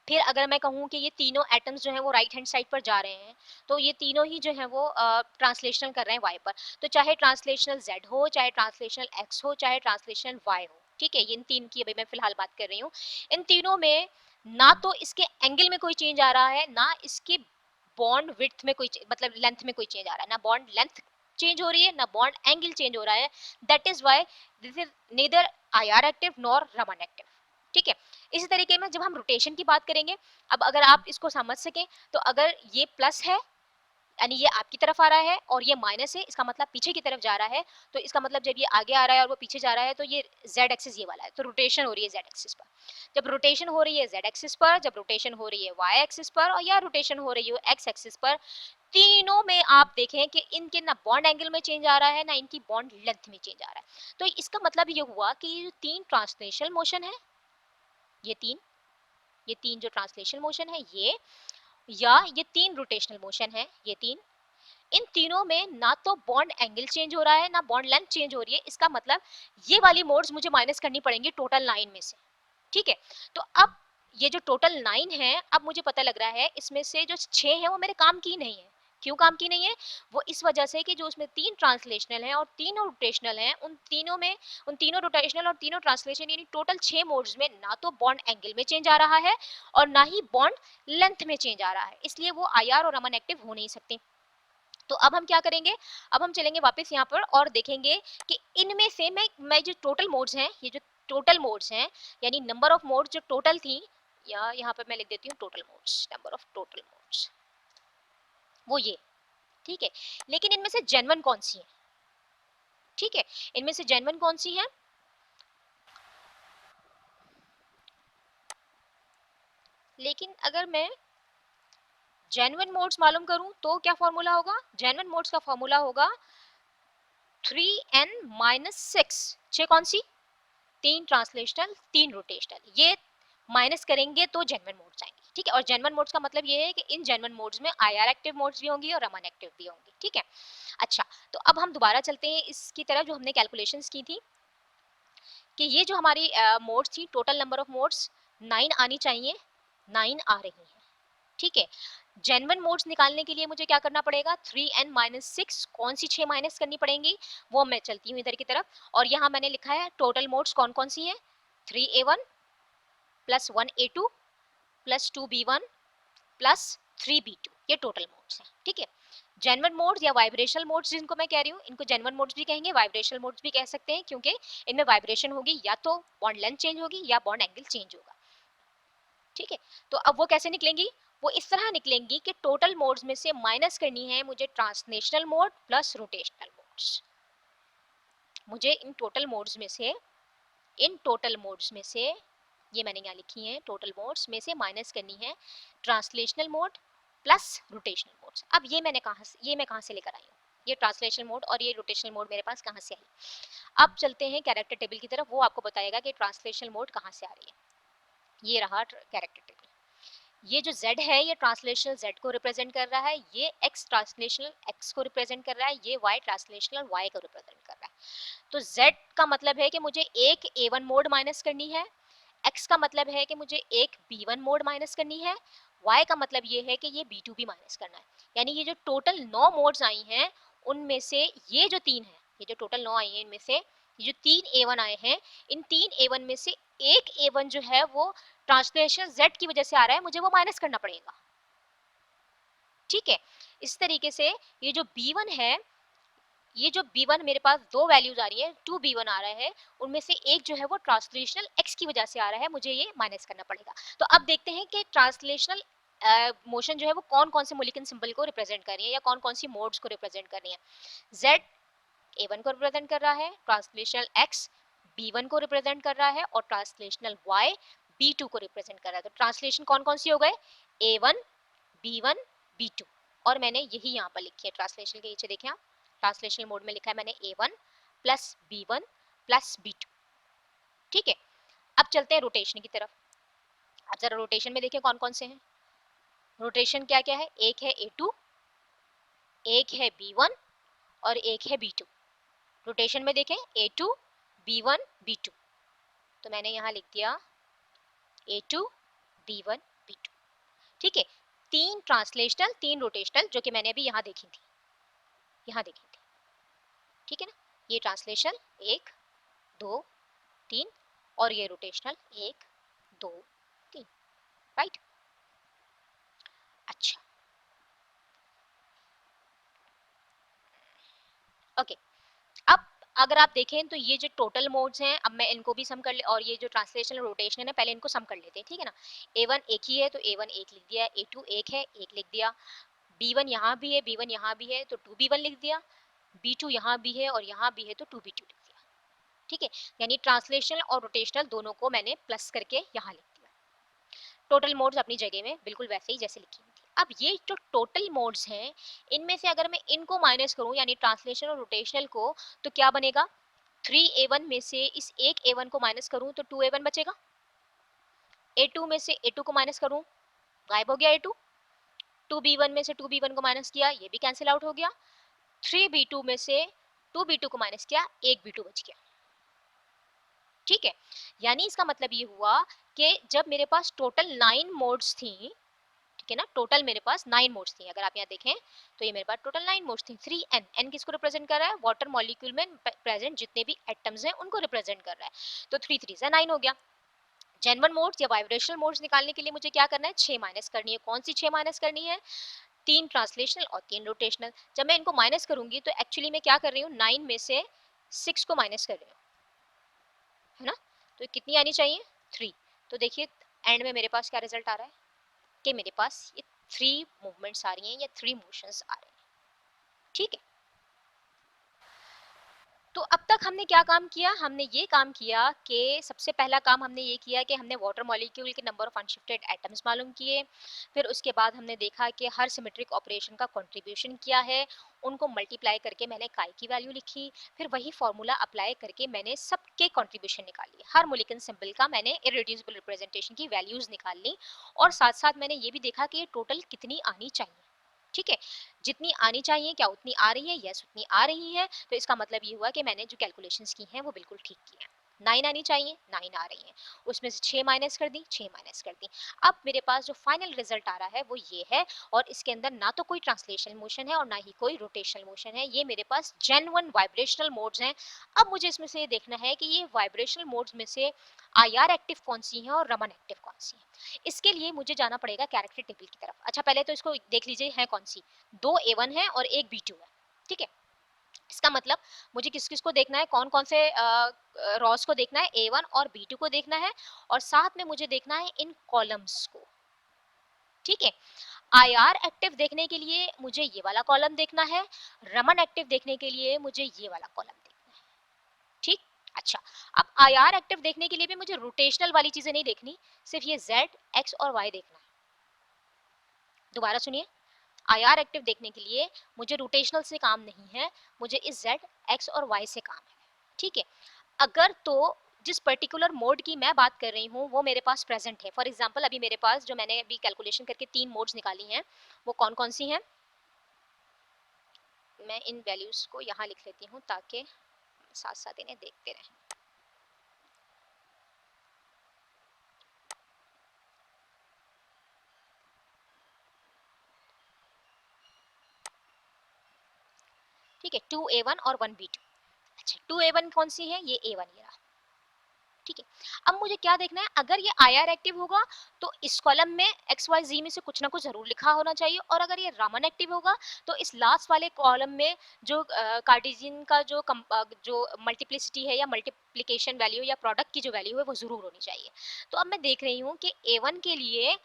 फिर अगर मैं कहूँ कि ये तीनों एटम्स जो हैं वो राइट हैंड साइड पर जा रहे हैं, तो ये तीनों ही जो हैं वो ट्रांसलेशनल कर रहे हैं वाई पर। तो चाहे ट्रांसलेशनल जेड हो, चाहे ट्रांसलेशनल एक्स हो, चाहे ट्रांसलेशनल वाई हो। ठीक है, ये इन तीन की अभी मैं फिलहाल बात कर रही हूँ। इन तीनों में ना तो इसके एंगल में कोई चेंज आ रहा है, ना इसके बॉन्ड विड्थ में कोई मतलब लेंथ में कोई चेंज आ रहा है, ना बॉन्ड लेंथ चेंज हो रही है, ना बॉन्ड एंगल चेंज हो रहा है। That is why this is nether IR active nor Raman active. ठीक है, इसी तरीके में जब हम रोटेशन की बात करेंगे, अब अगर आप इसको समझ सकें तो अगर ये प्लस है यानी ये आपकी तरफ आ रहा है और ये माइनस है, इसका मतलब पीछे की तरफ जा रहा है। तो इसका मतलब जब ये आगे आ रहा है और वो पीछे जा रहा है तो ये जेड एक्सिस ये वाला है, तो रोटेशन हो रही है जेड एक्सिस पर। जब रोटेशन हो रही है जेड एक्सिस पर, जब रोटेशन हो रही है वाई एक्सिस पर और या रोटेशन हो रही है एक्स एक्सिस पर, तीनों में आप देखें कि इनके ना बॉन्ड एंगल में चेंज आ रहा है, ना इनकी बॉन्ड लेंथ में चेंज आ रहा है। तो इसका मतलब ये हुआ कि ये तीन ट्रांसलेशनल मोशन है, ये तीन जो ट्रांसलेशनल मोशन है ये, या ये तीन रोटेशनल मोशन है ये तीन, इन तीनों में ना तो बॉन्ड एंगल चेंज हो रहा है, ना बॉन्ड लेंथ चेंज हो रही है। इसका मतलब ये वाली मोड्स मुझे माइनस करनी पड़ेंगी टोटल 9 में से। ठीक है, तो अब ये जो टोटल 9 है, अब मुझे पता लग रहा है इसमें से जो 6 है वो मेरे काम की नहीं है। क्यों काम की नहीं है? वो इस वजह से कि जो उसमें 3 ट्रांसलेशनल हैं और तीनों रोटेशनल हैं, उन तीनों रोटेशनल और तीनों ट्रांसलेशन यानी टोटल 6 मोड्स में ना तो बॉन्ड एंगल में चेंज आ रहा है और ना ही बॉन्ड लेंथ में चेंज आ रहा है, इसलिए वो आईआर और रमन एक्टिव हो नहीं सकती। तो अब हम क्या करेंगे, अब हम चलेंगे वापस यहाँ पर और देखेंगे कि इनमें से मैं जो टोटल मोड्स हैं, ये जो टोटल मोड्स हैं, यानी नंबर ऑफ मोड्स जो टोटल थी, या यहाँ पर मैं लिख देती हूँ total modes, number of total modes, वो ये, ठीक है। लेकिन इनमें से जेन्युइन कौन सी है, ठीक है, इनमें से जेन्युइन कौन सी है, लेकिन अगर मैं जेन्युइन मोड्स मालूम करूं तो क्या फॉर्मूला होगा, जेन्युइन मोड्स का फॉर्मूला होगा 3n-6, 6 कौन सी, 3 ट्रांसलेशनल 3 रोटेशनल, ये माइनस करेंगे तो जेन्युइन मोड्स आएंगे, ठीक है। और जेन्युइन मोड्स का मतलब ये है कि इन जेन्युइन मोड्स में आईआर एक्टिव मोड्स भी होंगी और अमन एक्टिव भी होंगी, ठीक है। अच्छा, तो अब हम दोबारा चलते हैं इसकी तरफ जो हमने कैलकुलेशंस की थी, कि ये जो हमारी मोड्स थी, टोटल नंबर ऑफ मोड्स 9 आनी चाहिए, 9 आ रही है, ठीक है। जेन्युइन मोड्स निकालने के लिए मुझे क्या करना पड़ेगा, 3n-6, कौन सी 6 माइनस करनी पड़ेंगी, वो मैं चलती हूँ इधर की तरफ, और यहाँ मैंने लिखा है टोटल मोड्स कौन कौन सी है, 3a1 plus 1a2 plus 2b1 plus 3b2, ये टोटल मोड्स हैं, ठीक है। जेन्युइन मोड्स या वाइब्रेशनल मोड्स जिनको मैं कह रही हूँ, इनको जेन्युइन मोड्स भी कहेंगे, वाइब्रेशनल मोड्स भी कह सकते हैं, क्योंकि इनमें वाइब्रेशन होगी, या तो बॉन्ड लेंथ चेंज होगी या बॉन्ड एंगल चेंज होगा, ठीक है। तो अब वो कैसे निकलेंगी, वो इस तरह निकलेंगी कि टोटल मोड्स में से माइनस करनी है मुझे translational mode plus rotational modes, मुझे इन टोटल मोड्स में से ये मैंने यहाँ लिखी है, टोटल मोड्स में से माइनस करनी है translational mode plus rotational modes. अब ये मैं कहाँ से लेकर आई हूँ, ये ट्रांसलेशनल मोड और ये रोटेशनल मोड मेरे पास कहाँ से आई। अब चलते हैं कैरेक्टर टेबल की तरफ, वो आपको बताएगा कि ट्रांसलेशनल मोड कहाँ से आ रही है। ये रहा कैरेक्टर टेबल, ये जो z है ये ट्रांसलेशनल z को रिप्रेजेंट कर रहा है, ये x ट्रांसलेशनल x को रिप्रेजेंट कर रहा है, ये y ट्रांसलेशनल y को रिप्रेजेंट कर रहा है। तो z का मतलब है कि मुझे एक a1 मोड माइनस करनी है, x का मतलब है कि मुझे एक b1 मोड माइनस करनी है, y का मतलब ये है कि ये b2 भी माइनस करना है। यानी ये जो टोटल 9 मोड्स आई हैं, उनमें से ये जो 3 है, ये जो टोटल 9 आई हैं, इनमें से ये जो 3 a1 आए हैं, इन 3 a1 में से एक a1 जो है वो ट्रांसलेशन z की वजह से आ रहा है, मुझे वो माइनस करना पड़ेगा, ठीक है। इस तरीके से ये जो b1 है, ये जो b1 मेरे पास दो वैल्यूज आ रही है, 2b1 आ रहा है, उनमें से एक जो है वो ट्रांसलेशनल x की वजह से आ रहा है, मुझे ये माइनस करना पड़ेगा। तो अब देखते हैं कि ट्रांसलेशनल मोशन जो है वो कौन कौन से मोलिक्यूल सिंबल को रिप्रेजेंट कर रही है या कौन कौन सी मोड्स को रिप्रेजेंट कर रही है। z a1 को रिप्रेजेंट कर रहा है, ट्रांसलेशनल x b1 को रिप्रेजेंट कर रहा है, और ट्रांसलेशनल y b2 को रिप्रेजेंट कर रहा है। तो ट्रांसलेशन कौन कौन सी हो गए, a1 b1 b2, और मैंने यही यहाँ पर लिखी है ट्रांसलेशन के नीचे, देखें आप, ट्रांसलेशनल मोड में लिखा है मैंने a1 plus b1 plus b2, ठीक है। अब चलते हैं रोटेशन की तरफ। अब जरा रोटेशन में देखें कौन कौन से हैं। रोटेशन क्या क्या है, एक है a2, एक है b1 और एक है b2। रोटेशन में देखें a2 b1 b2, तो मैंने यहाँ लिख दिया a2 b1 b2, ठीक है। तीन ट्रांसलेशनल तीन रोटेशनल जो कि मैंने अभी यहाँ देखी थी, ठीक है ना। ये ट्रांसलेशन 1 2 3 और ये रोटेशनल 1 2 3, राइट। अच्छा, ओके। अब अगर आप देखें तो ये जो टोटल मोड्स हैं, अब मैं इनको भी सम कर ले, और ये जो ट्रांसलेशन रोटेशन है पहले इनको सम कर लेते हैं, ठीक है ना। a1 एक ही है तो a1 एक लिख दिया, a2 एक है एक लिख दिया, b1 यहाँ भी है b1 यहाँ भी है तो 2b1 लिख दिया, b2 यहाँ भी है और यहाँ भी है तो 2b2 लिख दिया, ठीक है। यानी ट्रांसलेशनल और रोटेशनल दोनों को मैंने प्लस करके यहाँ लिख दिया। टोटल मोड्स अपनी जगह में बिल्कुल वैसे ही जैसे लिखी हुई थी। अब ये जो टोटल मोड्स हैं, इनमें से अगर मैं इनको माइनस करूं यानी ट्रांसलेशन और रोटेशनल को, तो क्या बनेगा, 3a1 में से इस एक a1 को माइनस करूं तो 2a1 बचेगा, a2 में से a2 को माइनस करूं गायब हो गया a2, 2b1 में से 2b1 को माइनस किया ये भी कैंसिल आउट हो गया, 3b2 में से 2b2 को माइनस किया एक b2 बच गया, ठीक है। यानी इसका मतलब ये हुआ कि जब मेरे पास टोटल 9 मोड्स थी, ठीक है ना, टोटल मेरे पास 9 मोड्स थी, अगर आप यहाँ देखें तो ये मेरे पास टोटल 9 मोड्स थी। 3n, n किसको रिप्रेजेंट कर रहा है, वाटर मॉलिक्यूल में प्रेजेंट जितने भी एटम्स हैं उनको रिप्रेजेंट कर रहा है, तो 3 3 से 9 हो गया। जेन्युइन मोड्स या वाइब्रेशनल मोड्स निकालने के लिए मुझे क्या करना है, 6 माइनस करनी है। कौन सी 6 माइनस करनी है, 3 ट्रांसलेशनल और 3 रोटेशनल। जब मैं इनको माइनस करूंगी तो एक्चुअली मैं क्या कर रही हूँ, 9 में से 6 को माइनस कर रही हूँ, है ना। तो कितनी आनी चाहिए, 3। तो देखिए एंड में मेरे पास क्या रिजल्ट आ रहा है कि मेरे पास ये 3 मूवमेंट्स आ रही हैं या 3 मोशंस आ रहे हैं, ठीक है। तो अब तक हमने क्या काम किया, हमने ये काम किया कि सबसे पहला काम हमने ये किया कि हमने वाटर मॉलिक्यूल के नंबर ऑफ अनशिफ्टेड एटम्स मालूम किए। फिर उसके बाद हमने देखा कि हर सिमेट्रिक ऑपरेशन का कंट्रीब्यूशन क्या है, उनको मल्टीप्लाई करके मैंने काई की वैल्यू लिखी। फिर वही फार्मूला अप्लाई करके मैंने सबके कंट्रीब्यूशन निकाली, हर मोलिक्यूल सिंबल का मैंने इरेड्यूसिबल रिप्रेजेंटेशन की वैल्यूज निकाल ली। और साथ साथ मैंने ये भी देखा कि ये टोटल कितनी आनी चाहिए, ठीक है। जितनी आनी चाहिए क्या उतनी आ रही है, यस उतनी आ रही है। तो इसका मतलब ये हुआ कि मैंने जो कैलकुलेशंस की हैं वो बिल्कुल ठीक की हैं। 9 आनी चाहिए, 9 आ रही हैं। उसमें से 6 माइनस कर दी, 6 माइनस कर दी। अब मेरे पास जो फाइनल रिजल्ट आ रहा है वो ये है, और इसके अंदर ना तो कोई ट्रांसलेशनल मोशन है और ना ही कोई रोटेशनल मोशन है, ये मेरे पास जेन्युइन वाइब्रेशनल मोड्स हैं। अब मुझे इसमें से ये देखना है कि ये वाइब्रेशनल मोड्स में से आईआर एक्टिव कौन सी है और रमन एक्टिव कौन सी है। इसके लिए मुझे जाना पड़ेगा कैरेक्टर टेबल की तरफ। अच्छा पहले तो इसको देख लीजिए है कौन सी, 2 A1 है और एक B2 है, ठीक है। इसका मतलब मुझे किस किस को देखना है, कौन कौन से रॉस को देखना है, A1 और B2 को देखना है, और साथ में मुझे देखना है इन कॉलम्स को, ठीक है। आईआर एक्टिव देखने के लिए मुझे ये वाला कॉलम देखना है, रमन एक्टिव देखने के लिए मुझे ये वाला कॉलम देखना है, ठीक। अच्छा, अब आईआर एक्टिव देखने के लिए भी मुझे रोटेशनल वाली चीजें नहीं देखनी, सिर्फ ये Z, X और Y देखना है। दोबारा सुनिए, आईआर एक्टिव देखने के लिए मुझे रोटेशनल से काम नहीं है, मुझे इस Z, X और Y से काम है, ठीक है। अगर तो जिस पर्टिकुलर मोड की मैं बात कर रही हूँ वो मेरे पास प्रेजेंट है, फॉर एग्जांपल अभी मेरे पास जो मैंने अभी कैलकुलेशन करके 3 मोड्स निकाली हैं वो कौन कौन सी हैं, मैं इन वैल्यूज को यहाँ लिख लेती हूँ ताकि साथ साथ इन्हें देखते रहें। ठीक है, 2A1 और 1B2। अच्छा 2A1 कौन सी है, ये A1 ये रहा, ठीक है। अब मुझे क्या देखना है, अगर ये आईआर एक्टिव होगा तो इस कॉलम में एक्स वाई जी में से कुछ ना कुछ जरूर लिखा होना चाहिए, और अगर ये रामन एक्टिव होगा तो इस लास्ट वाले कॉलम में जो कार्टेशियन का जो मल्टीप्लिसिटी है या मल्टीप्लिकेशन वैल्यू या प्रोडक्ट की जो वैल्यू है वो जरूर होनी चाहिए। तो अब मैं देख रही हूँ कि A1 के लिए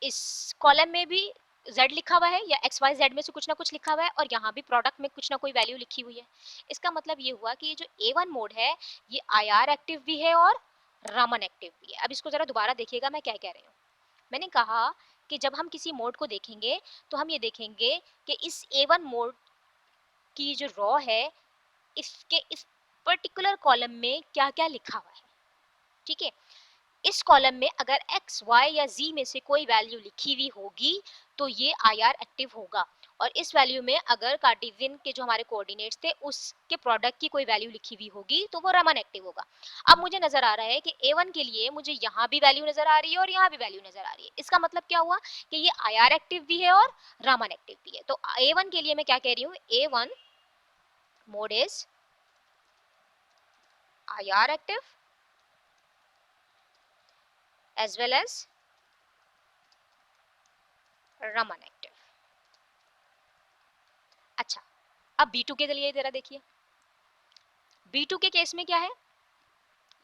इस कॉलम में भी z लिखा हुआ है या एक्स वाई जेड में से कुछ ना कुछ लिखा हुआ है, और यहाँ भी प्रोडक्ट में कुछ ना कोई वैल्यू लिखी हुई है। इसका मतलब ये हुआ कि ये जो A1 मोड है ये आईआर एक्टिव भी है और रामन एक्टिव भी है। अब इसको जरा दोबारा देखिएगा मैं क्या कह रही हूँ। मैंने कहा कि जब हम किसी मोड को देखेंगे तो हम ये देखेंगे कि इस A1 मोड की जो रॉ है इसके इस पर्टिकुलर कॉलम में क्या क्या लिखा हुआ है, ठीक है। इस कॉलम में अगर x, y या z में से कोई वैल्यू लिखी हुई होगी तो ये आईआर एक्टिव होगा, और इस वैल्यू में अगर कार्टेशियन के जो हमारे कोऑर्डिनेट्स थे उसके प्रोडक्ट की कोई वैल्यू लिखी हुई होगी तो वो रमन एक्टिव होगा। अब मुझे नजर आ रहा है कि A1 के लिए मुझे यहाँ भी वैल्यू नजर आ रही है और यहाँ भी वैल्यू नजर आ रही है। इसका मतलब क्या हुआ कि ये आईआर एक्टिव भी है और रमन एक्टिव भी है। तो A1 के लिए मैं क्या कह रही हूँ, A1 mode is IR active as well as Raman active. अच्छा, अब B2 के लिए जरा देखिए, B2 के केस में क्या है,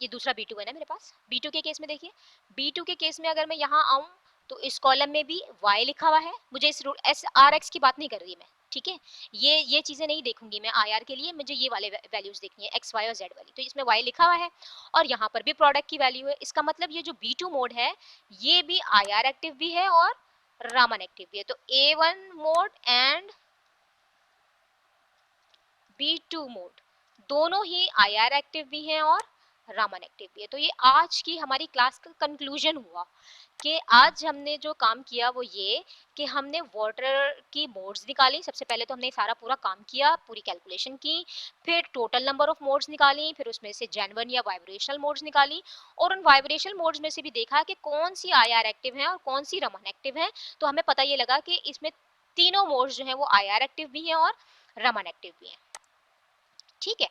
ये दूसरा B2 है ना मेरे पास। B2 के केस में देखिए, B2 के केस में अगर मैं यहाँ आऊँ तो इस कॉलम में भी y लिखा हुआ है, मुझे इस एस आर एक्स की बात नहीं कर रही मैं, ठीक है। ये चीजें नहीं देखूंगी मैं आई आर के लिए, मुझे ये वाले वैल्यूज देखनी है एक्स वाई और जेड वाली। तो इसमें y लिखा हुआ है और यहाँ पर भी प्रोडक्ट की वैल्यू है। इसका मतलब ये जो B2 मोड है ये भी आई आर एक्टिव भी है और रामन एक्टिव भी है। तो A1 mode and B2 mode दोनों ही आईआर एक्टिव भी हैं और रामन एक्टिव भी है। तो ये आज की हमारी क्लास का कंक्लूजन हुआ कि आज हमने जो काम किया वो ये कि हमने वाटर की मोड्स निकाली। सबसे पहले तो हमने सारा पूरा काम किया, पूरी कैलकुलेशन की, फिर टोटल नंबर ऑफ मोड्स निकाली, फिर उसमें से जेन्युइन या वाइब्रेशनल मोड्स निकाली, और उन वाइब्रेशनल मोड्स में से भी देखा कि कौन सी आईआर एक्टिव है और कौन सी रमन एक्टिव है। तो हमें पता ये लगा कि इसमें तीनों मोड्स जो है वो आईआर एक्टिव भी हैं और रमन एक्टिव भी हैं, ठीक है।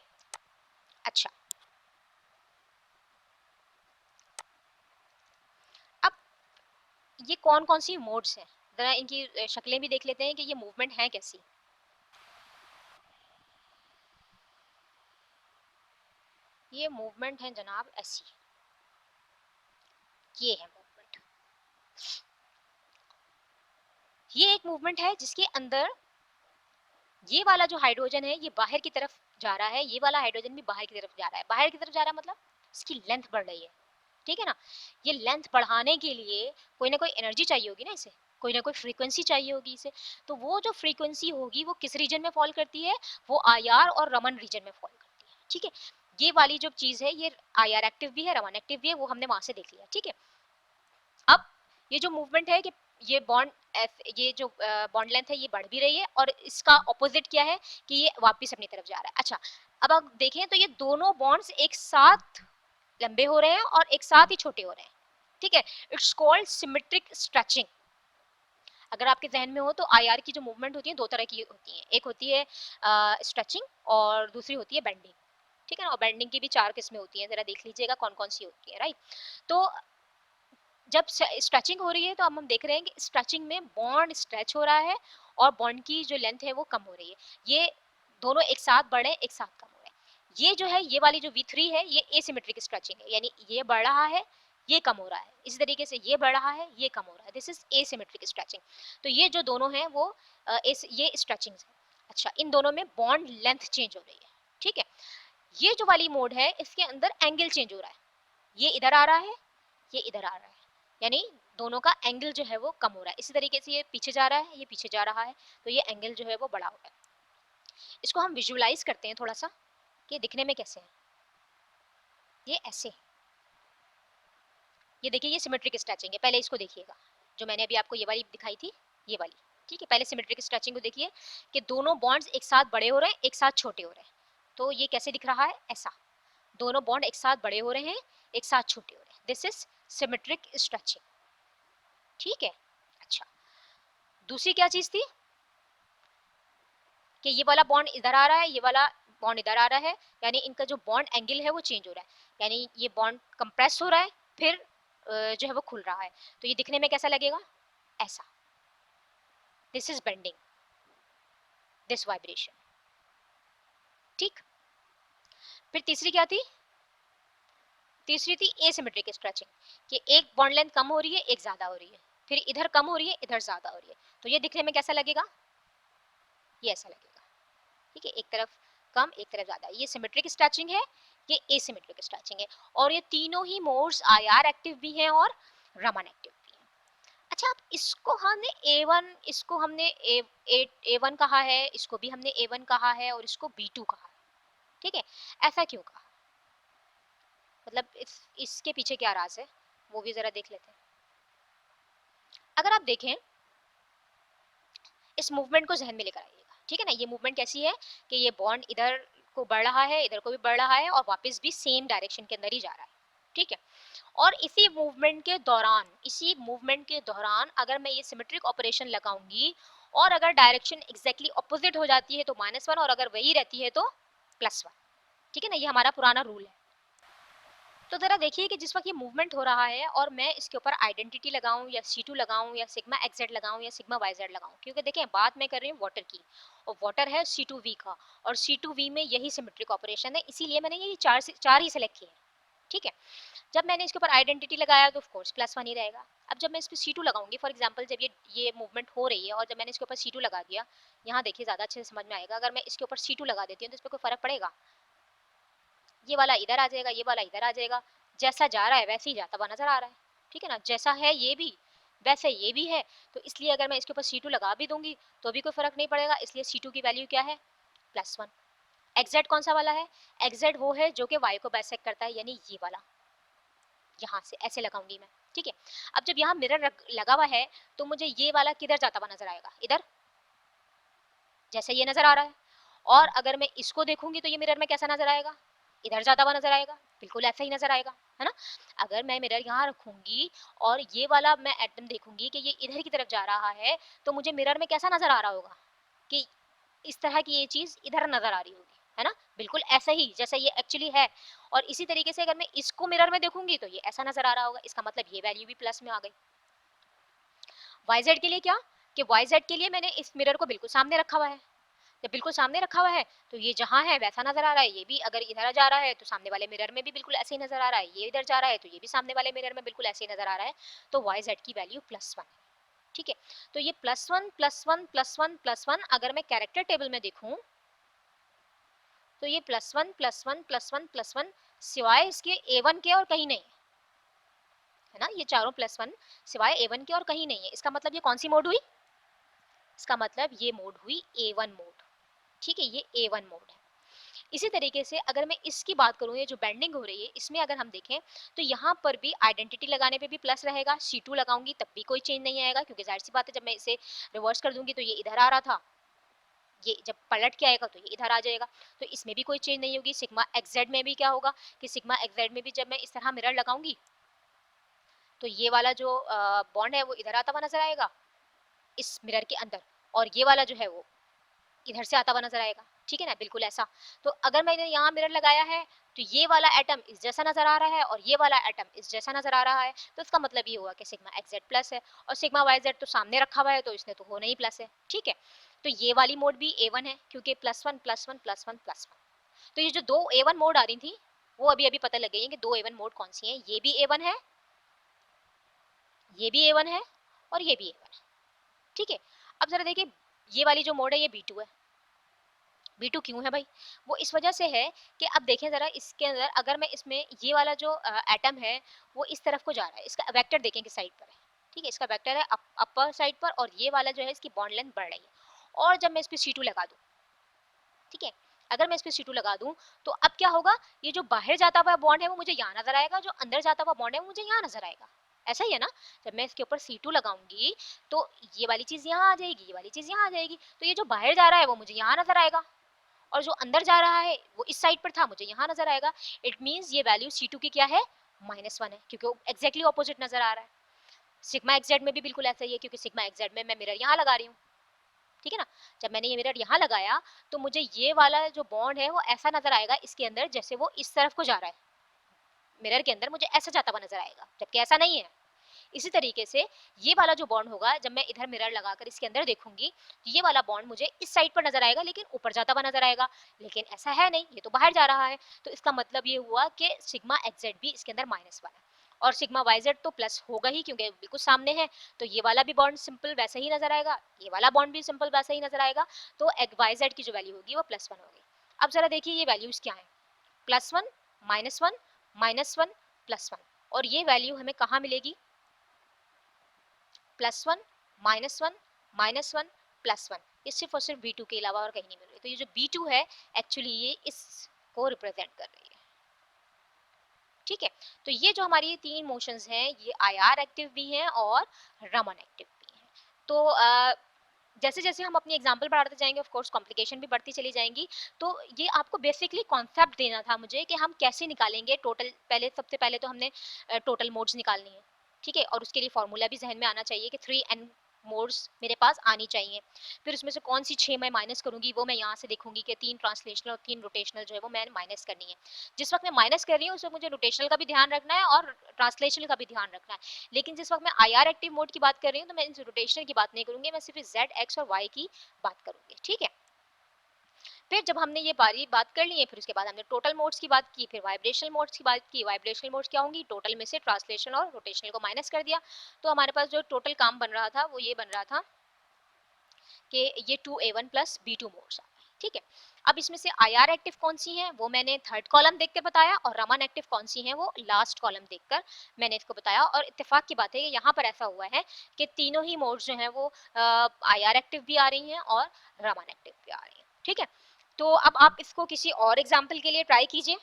अच्छा, अब ये कौन कौन सी मोड्स हैं, जरा इनकी शक्लें भी देख लेते हैं कि ये मूवमेंट है कैसी। ये मूवमेंट है जनाब ऐसी, ये है मूवमेंट। ये एक मूवमेंट है जिसके अंदर ये वाला जो हाइड्रोजन है ये बाहर की तरफ जा रहा है, ये वाला हाइड्रोजन भी बाहर की तरफ जा रहा है। बाहर की तरफ जा रहा है मतलब इसकी लेंथ बढ़ रही है, ठीक है ना। ये लेंथ बढ़ाने के लिए कोई ना कोई एनर्जी चाहिए होगी ना इसे, कोई ना कोई फ्रीक्वेंसी चाहिए होगी इसे। तो वो जो फ्रीक्वेंसी होगी वो किस रीजन में फॉल करती है, वो आईआर और रमन रीजन में फॉल करती है, ठीक है। ये वाली जो चीज है ये आईआर एक्टिव भी है, रमन एक्टिव भी है, वो हमने वहां से देख लिया, ठीक है। अब ये जो मूवमेंट है कि ये बॉन्ड ये जो बॉन्ड लेंथ है ये बढ़ भी रही है और इसका ऑपोजिट क्या है कि ये वापस अपनी तरफ जा रहा है। अच्छा, अब आप देखें तो ये दोनों बॉन्ड्स एक साथ लंबे हो रहे हैं और एक साथ ही छोटे हो रहे हैं, ठीक है। It's called symmetric stretching. अगर आपके जहन में हो तो आईआर की जो मूवमेंट होती है दो तरह की होती है, एक होती है स्ट्रेचिंग और दूसरी होती है बेंडिंग, ठीक है ना। और बेंडिंग की भी चार किस्में होती हैं, जरा देख लीजिएगा कौन कौन सी होती है, राइट। तो जब स्ट्रेचिंग हो रही है तो हम देख रहे हैं कि स्ट्रेचिंग में बॉन्ड स्ट्रेच हो रहा है और बॉन्ड की जो लेंथ है वो कम हो रही है। ये दोनों एक साथ बढ़े एक साथ कम हो रहे हैं। ये जो है ये वाली जो V3 है ये एसिमेट्रिक स्ट्रेचिंग है, यानी ये बढ़ रहा है ये कम हो रहा है, इसी तरीके से ये बढ़ रहा है ये कम हो रहा है, दिस इज एसिमेट्रिक स्ट्रेचिंग। तो ये जो दोनों हैं वो ये स्ट्रेचिंग है। अच्छा, इन दोनों में बॉन्ड लेंथ चेंज हो रही है, ठीक है। ये जो वाली मोड है इसके अंदर एंगल चेंज हो रहा है, ये इधर आ रहा है ये इधर आ रहा है, यानी दोनों का एंगल जो है वो कम हो रहा है। इसी तरीके से ये पीछे जा रहा है ये पीछे जा रहा है, तो ये एंगल जो है वो बड़ा हो रहा है। इसको हम विजुअलाइज करते हैं थोड़ा सा कि दिखने में कैसे है। ये ऐसे, ये देखिए ये सिमेट्रिक स्ट्रेचिंग है। पहले इसको देखिएगा, जो मैंने अभी आपको ये वाली दिखाई थी ये वाली, ठीक है। पहले सिमेट्रिक स्ट्रेचिंग को देखिए कि दोनों बॉन्ड्स एक साथ बड़े हो रहे हैं एक साथ छोटे हो रहे हैं। तो ये कैसे दिख रहा है, ऐसा, दोनों बॉन्ड एक साथ बड़े हो रहे हैं एक साथ छोटे हो रहे हैं, दिस इज सिमेट्रिक स्ट्रेचिंग, ठीक है। अच्छा, दूसरी क्या चीज थी कि ये वाला बॉन्ड इधर आ रहा है ये वाला बॉन्ड इधर आ रहा है, यानी इनका जो बॉन्ड एंगल है वो चेंज हो रहा है, यानी ये बॉन्ड कंप्रेस हो रहा है फिर जो है वो खुल रहा है। तो ये दिखने में कैसा लगेगा, ऐसा, this is bending, this vibration, ठीक। फिर तीसरी क्या थी, तीसरी थी एसिमेट्रिक स्ट्रेचिंग, कि एक बॉन्ड लेंथ कम हो रही है एक ज्यादा हो रही है, फिर इधर कम हो रही है इधर ज्यादा हो रही है। तो ये दिखने में कैसा लगेगा, ये ऐसा लगेगा, ठीक है। एक तरफ कम एक तरफ ज्यादा, ये सिमेट्रिक स्ट्रेचिंग है ये एसिमेट्रिक स्ट्रेचिंग है। और ये तीनों ही मोड्स आईआर एक्टिव भी हैं और रमन एक्टिव भी हैं। अच्छा, अब इसको हमने A1, इसको हमने A1 कहा है, इसको भी हमने A1 कहा है और इसको B2 कहा है, ठीक है। ऐसा क्यों कहा, मतलब इसके पीछे क्या राज है वो भी जरा देख लेते हैं। अगर आप देखें इस मूवमेंट को जहन में लेकर आइएगा, ठीक है ना। ये मूवमेंट कैसी है कि ये बॉन्ड इधर को बढ़ रहा है इधर को भी बढ़ रहा है और वापस भी सेम डायरेक्शन के अंदर ही जा रहा है, ठीक है। और इसी मूवमेंट के दौरान अगर मैं ये सिमेट्रिक ऑपरेशन लगाऊंगी और अगर डायरेक्शन एग्जैक्टली ऑपोजिट हो जाती है तो -1 और अगर वही रहती है तो +1, ठीक है ना। ये हमारा पुराना रूल है। तो ज़रा देखिए कि जिस वक्त ये मूवमेंट हो रहा है और मैं इसके ऊपर आइडेंटिटी लगाऊं या C2 लगाऊं या सिग्मा XZ लगाऊं या सिग्मा YZ लगाऊं, क्योंकि देखें बात मैं कर रही हूँ वाटर की और वाटर है C2V का और C2V में यही सिमेट्रिक ऑपरेशन है, इसीलिए मैंने ये चार ही सेलेक्ट किए हैं, ठीक है। जब मैंने इसके ऊपर आइडेंटिटी लगाया तो ऑफकोर्स +1 ही रहेगा। अब जब मैं इस पर C2 लगाऊंगी, फॉर एग्जाम्पल जब ये मूवमेंट हो रही है और जब मैंने इसके ऊपर C2 लगा दिया, यहाँ देखिए ज़्यादा अच्छे से समझ में आएगा। अगर मैं इसके ऊपर C2 लगा देती हूँ तो इस पर कोई फर्क पड़ेगा, ये वाला इधर आ जाएगा ये वाला इधर आ जाएगा, जैसा जा रहा है वैसे ही जाता हुआ नजर आ रहा है, ठीक है ना। जैसा है ये भी वैसे ये भी है, तो इसलिए अगर मैं इसके ऊपर C2 लगा भी दूंगी तो भी कोई फर्क नहीं पड़ेगा, इसलिए C2 की वैल्यू क्या है, +1। एग्जैक्ट कौन सा वाला है, एग्जैक्ट वो है जो कि y को बाइसेक्ट करता है, यानी ये वाला, यहाँ से ऐसे लगाऊंगी मैं, ठीक है। अब जब यहाँ मिरर लगा हुआ है तो मुझे ये वाला किधर जाता हुआ नजर आएगा, इधर, जैसे ये नजर आ रहा है। और अगर मैं इसको देखूंगी तो ये मिरर में कैसा नजर आएगा, इधर जाता हुआ नजर आएगा, बिल्कुल ऐसा ही नजर आएगा, है ना। अगर मैं मिरर यहाँ रखूंगी और ये वाला मैं एटम देखूंगी कि ये इधर की तरफ जा रहा है तो मुझे मिरर में कैसा नजर आ रहा होगा कि इस तरह की ये चीज इधर नजर आ रही होगी, है ना, बिल्कुल ऐसा ही जैसा ये एक्चुअली है। और इसी तरीके से अगर मैं इसको मिरर में देखूंगी तो ये ऐसा नजर आ रहा होगा, इसका मतलब ये वैल्यू भी प्लस में आ गई। YZ के लिए क्या, कि YZ के लिए मैंने इस मिरर को बिल्कुल सामने रखा हुआ है, जब बिल्कुल सामने रखा हुआ है तो ये जहाँ है वैसा नजर आ रहा है, ये भी अगर इधर जा रहा है तो सामने वाले मिरर में भी बिल्कुल ऐसे ही नजर आ रहा है, ये इधर जा रहा है तो ये भी सामने वाले मिरर में बिल्कुल ऐसे ही नजर आ रहा है, तो वाई जेड की वैल्यू +1। ठीक है, तो ये +1 +1 +1 +1 अगर मैं कैरेक्टर टेबल में देखूं तो ये +1 +1 +1 +1 सिवाय इसके A1 के और कहीं नहीं है ना, ये चारों +1 सिवाय A1 के और कहीं नहीं है। इसका मतलब ये कौन सी मोड हुई, इसका मतलब ये मोड हुई A1 मोड। ठीक है, ये A1 मोड है। इसी तरीके से अगर मैं इसकी बात करूं, ये जो बेंडिंग हो रही है इसमें अगर हम देखें तो यहाँ पर भी आइडेंटिटी लगाने पे भी प्लस रहेगा, C2 लगाऊंगी तब भी कोई चेंज नहीं आएगा, क्योंकि जाहिर सी बात है जब मैं इसे रिवर्स कर दूंगी तो ये इधर आ रहा था, ये जब पलट के आएगा तो ये इधर आ जाएगा, तो इसमें भी कोई चेंज नहीं होगी। सिग्मा एक्जेड में भी क्या होगा कि सिग्मा एक्जेड में भी जब मैं इस तरह मिरर लगाऊंगी तो ये वाला जो बॉन्ड है वो इधर आता हुआ नजर आएगा इस मिरर के अंदर, और ये वाला जो है वो इधर से आता हुआ नजर आएगा। ठीक है ना, बिल्कुल ऐसा। तो अगर मैंने यहाँ मिरर लगाया है तो ये वाला एटम इस जैसा नजर आ रहा है और ये वाला एटम इस जैसा नजर आ रहा है, तो इसका मतलब ये हुआ कि सिग्मा एक्स जेड प्लस है, और सिग्मा वाई जेड तो सामने रखा हुआ है तो इसने तो होना ही प्लस है। ठीक है, तो ये वाली मोड भी A1 है, क्योंकि +1 +1 +1 +1। तो ये जो दो A1 मोड आ रही थी वो अभी अभी पता लग गई है कि दो A1 मोड कौन सी है। ये भी A1 है, ये भी A1 है, और ये भी A1 है। ठीक है, अब जरा देखिए ये वाली जो मोड है ये B2 है। B2 क्यों है भाई, वो इस वजह से है कि अब देखें जरा इसके अंदर अगर मैं इसमें ये वाला जो एटम है वो इस तरफ को जा रहा है, इसका वेक्टर देखें किस साइड पर है। ठीक है, इसका वेक्टर है अपर साइड पर, और ये वाला जो है इसकी बॉन्ड लेंथ बढ़ रही है। और जब मैं इस पे C2 लगा दूं, ठीक है, अगर मैं इस पे C2 लगा दूं तो अब क्या होगा, ये जो बाहर जाता हुआ बॉन्ड है वो मुझे यहाँ नजर आएगा, जो अंदर जाता हुआ बॉन्ड है वो मुझे यहाँ नजर आएगा। ऐसा ही है ना, जब मैं इसके ऊपर C2 लगाऊंगी तो ये वाली चीज यहाँ आ जाएगी, ये वाली चीज यहाँ आ जाएगी, तो ये जो बाहर जा रहा है वो मुझे यहाँ नजर आएगा, और जो अंदर जा रहा है वो इस साइड पर था, मुझे यहाँ नजर आएगा। इट मीन्स ये वैल्यू C2 की क्या है, -1 है, क्योंकि वो एग्जैक्टली ऑपोजिट नजर आ रहा है। सिग्मा एक्जेड में भी बिल्कुल ऐसा ही है, क्योंकि सिग्मा एक्जेड में मैं मिरर यहाँ लगा रही हूँ। ठीक है ना, जब मैंने ये मिरर यहाँ लगाया तो मुझे ये वाला जो बॉन्ड है वो ऐसा नजर आएगा इसके अंदर जैसे वो इस तरफ को जा रहा है, मिरर के अंदर मुझे ऐसा जाता हुआ नजर आएगा, जबकि ऐसा नहीं है। इसी तरीके से ये वाला जो बॉन्ड होगा जब मैं इधर मिरर लगाकर इसके अंदर देखूंगी तो ये वाला बॉन्ड मुझे इस साइड पर नजर आएगा, लेकिन ऊपर जाता हुआ नजर आएगा, लेकिन ऐसा है नहीं, ये तो बाहर जा रहा है। तो इसका मतलब ये हुआ कि सिग्मा एक्जेड भी इसके अंदर -1 है, और सिग्मा वाई जेड तो प्लस होगा ही क्योंकि बिल्कुल सामने है, तो ये वाला भी बॉन्ड सिंपल वैसे ही नजर आएगा, ये वाला बॉन्ड भी सिंपल वैसे ही नजर आएगा, तो वाई जेड की जो वैल्यू होगी वो +1 होगी। अब जरा देखिए ये वैल्यूज क्या है, +1 -1 -1 +1, और ये वैल्यू हमें कहाँ मिलेगी, +1 -1 -1 +1, ये सिर्फ और सिर्फ B2 के अलावा और कहीं नहीं मिल रही। तो ये जो B2 है एक्चुअली ये इसको रिप्रेजेंट कर रही है। ठीक है, तो ये जो हमारी तीन मोशंस हैं ये IR एक्टिव भी हैं और रमन एक्टिव भी हैं। तो जैसे जैसे हम अपनी एग्जांपल बढ़ाते जाएंगे ऑफ कोर्स कॉम्प्लिकेशन भी बढ़ती चली जाएंगी। तो ये आपको बेसिकली कॉन्सेप्ट देना था मुझे कि हम कैसे निकालेंगे टोटल। पहले सबसे पहले तो हमने टोटल मोड्स निकालनी है, ठीक है, और उसके लिए फॉर्मूला भी जहन में आना चाहिए कि 3n मोड्स मेरे पास आनी चाहिए। फिर उसमें से कौन सी 6 मैं माइनस करूंगी वो मैं यहाँ से देखूंगी कि 3 ट्रांसलेशनल और 3 रोटेशनल जो है वो मैं माइनस करनी है। जिस वक्त मैं माइनस कर रही हूँ उस वक्त मुझे रोटेशनल का भी ध्यान रखना है और ट्रांसलेशनल का भी ध्यान रखना है। लेकिन जिस वक्त मैं IR एक्टिव मोड की बात कर रही हूँ तो मैं इन रोटेशनल की बात नहीं करूंगी, मैं सिर्फ Z, X और Y की बात करूंगी। ठीक है, फिर जब हमने ये बारी बात कर ली है फिर उसके बाद हमने टोटल मोड्स की बात की, फिर वाइब्रेशनल मोड्स की बात की। वाइब्रेशनल मोड्स क्या होंगी, टोटल में से ट्रांसलेशन और रोटेशनल को माइनस कर दिया, तो हमारे पास जो टोटल काम बन रहा था वो ये बन रहा था कि ये 2A1 प्लस B2 मोड्स आ गए। ठीक है, अब इसमें से IR एक्टिव कौन सी है वो मैंने थर्ड कॉलम देख कर बताया, और रमन एक्टिव कौन सी है वो लास्ट कॉलम देखकर मैंने इसको बताया। और इत्तेफाक की बात है कि यहाँ पर ऐसा हुआ है कि तीनों ही मोड्स जो हैं वो IR एक्टिव भी आ रही हैं और रमन एक्टिव भी आ रही हैं। ठीक है, तो अब आप इसको किसी और एग्जाम्पल के लिए ट्राई कीजिए।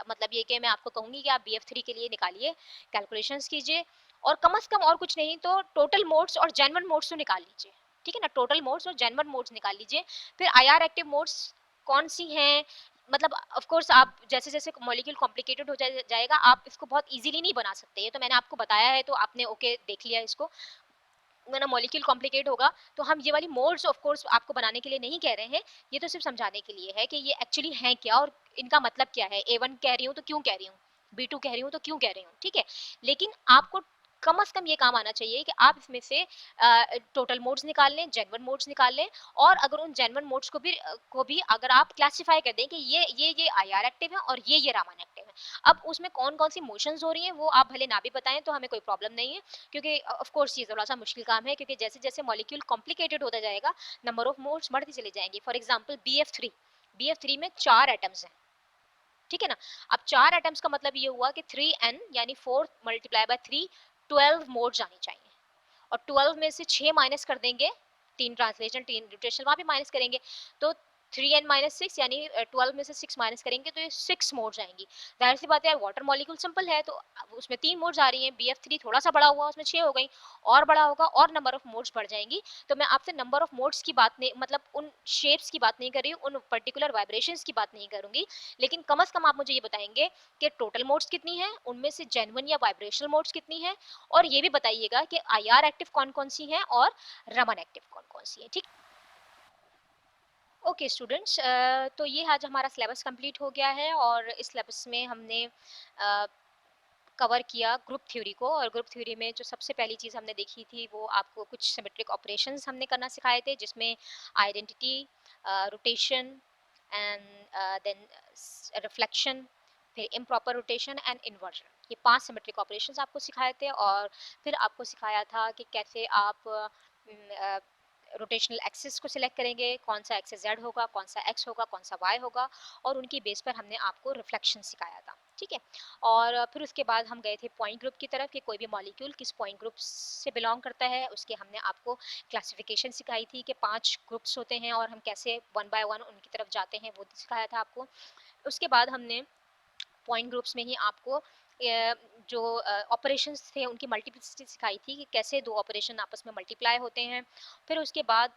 मतलब ये कि मैं आपको कहूंगी कि आप BF3 के लिए निकालिए, कैलकुलेशंस कीजिए, और कम से कम और कुछ नहीं तो टोटल मोड्स और जेन्युइन मोड्स तो निकाल लीजिए। ठीक है ना, टोटल मोड्स और जेन्युइन मोड्स निकाल लीजिए। फिर IR एक्टिव मोड्स कौन सी हैं, मतलब ऑफ कोर्स आप जैसे जैसे मॉलिक्यूल कॉम्प्लिकेटेड हो जाएगा आप इसको बहुत इजीली नहीं बना सकते, ये तो मैंने आपको बताया है तो आपने ओके देख लिया इसको। वरना मॉलिक्यूल कॉम्प्लिकेट होगा तो हम ये वाली मोड्स ऑफ कोर्स आपको बनाने के लिए नहीं कह रहे हैं, ये तो सिर्फ समझाने के लिए है कि ये एक्चुअली हैं क्या और इनका मतलब क्या है। A1 कह रही हूँ तो क्यों कह रही हूँ, B2 कह रही हूँ तो क्यों कह रही हूँ। ठीक है, लेकिन आपको कम से कम ये काम आना चाहिए कि आप इसमें से टोटल मोड्स निकाल लें, जेन्युइन मोड्स निकाल लें, और अगर उन जेन्युइन मोड्स को भी अगर आप क्लासिफाई कर दें कि ये आईआर एक्टिव है और ये रामन एक्टिव है। अब उसमें कौन-कौन सी मोशंस हो रही हैं वो आप भले ना भी बताएँ तो हमें कोई प्रॉब्लम नहीं है, क्योंकि ऑफ कोर्स ये थोड़ा-सा मुश्किल काम है, क्योंकि जैसे-जैसे मॉलिक्यूल कॉम्प्लिकेटेड होता जाएगा, नंबर ऑफ मोड्स बढ़ती चली जाएँगी। फॉर एग्जांपल BF3 में 4 एटम्स हैं, ठीक है ना? अब 4 एटम्स का मतलब ये हुआ कि 3n यानी 4 मल्टीप्लाई बाय 3 12 मोड्स आनी चाहिए, और 12 में से 6 माइनस कर देंगे, 3 ट्रांसलेशन 3 रोटेशन वहाँ भी माइनस करेंगे, तो 3n-6 यानी 12 में से 6 माइनस करेंगे तो ये 6 मोड्स आएंगी। जाहिर सी बात है, वाटर मॉलिक्यूल सिंपल है तो अब उसमें 3 मोड्स आ रही हैं, BF3 थोड़ा सा बड़ा हुआ उसमें 6 हो गई, और बड़ा होगा और नंबर ऑफ मोड्स बढ़ जाएंगी। तो मैं आपसे नंबर ऑफ मोड्स की बात नहीं, मतलब उन शेप्स की बात नहीं कर रही हूँ, उन पर्टिकुलर वाइब्रेशंस की बात नहीं करूंगी, लेकिन कम से कम आप मुझे ये बताएंगे कि टोटल मोड्स कितनी है, उनमें से जेन्युइन या वाइब्रेशनल मोड्स कितनी है, और ये भी बताइएगा कि आईआर एक्टिव कौन कौन सी हैं और रमन एक्टिव कौन कौन सी है, ठीक। ओके स्टूडेंट्स, तो ये आज हमारा सिलेबस कंप्लीट हो गया है, और इस सिलेबस में हमने कवर किया ग्रुप थ्योरी को, और ग्रुप थ्योरी में जो सबसे पहली चीज़ हमने देखी थी वो आपको कुछ सिमेट्रिक ऑपरेशंस हमने करना सिखाए थे, जिसमें identity, rotation and then reflection, फिर इम्प्रॉपर रोटेशन एंड इन्वर्जन, ये 5 सिमेट्रिक ऑपरेशंस आपको सिखाए थे। और फिर आपको सिखाया था कि कैसे आप रोटेशनल एक्सिस को सिलेक्ट करेंगे, कौन सा एक्सिस जेड होगा, कौन सा एक्स होगा, कौन सा वाई होगा, और उनकी बेस पर हमने आपको रिफ्लेक्शन सिखाया था, ठीक है। और फिर उसके बाद हम गए थे पॉइंट ग्रुप की तरफ कि कोई भी मॉलिक्यूल किस पॉइंट ग्रुप से बिलोंग करता है, उसके हमने आपको क्लासिफिकेशन सिखाई थी कि 5 ग्रुप्स होते हैं और हम कैसे वन बाय वन उनकी तरफ जाते हैं, वो सिखाया था आपको। उसके बाद हमने पॉइंट ग्रुप्स में ही आपको जो ऑपरेशंस थे उनकी मल्टीप्लिसिटी सिखाई थी कि कैसे दो ऑपरेशन आपस में मल्टीप्लाई होते हैं। फिर उसके बाद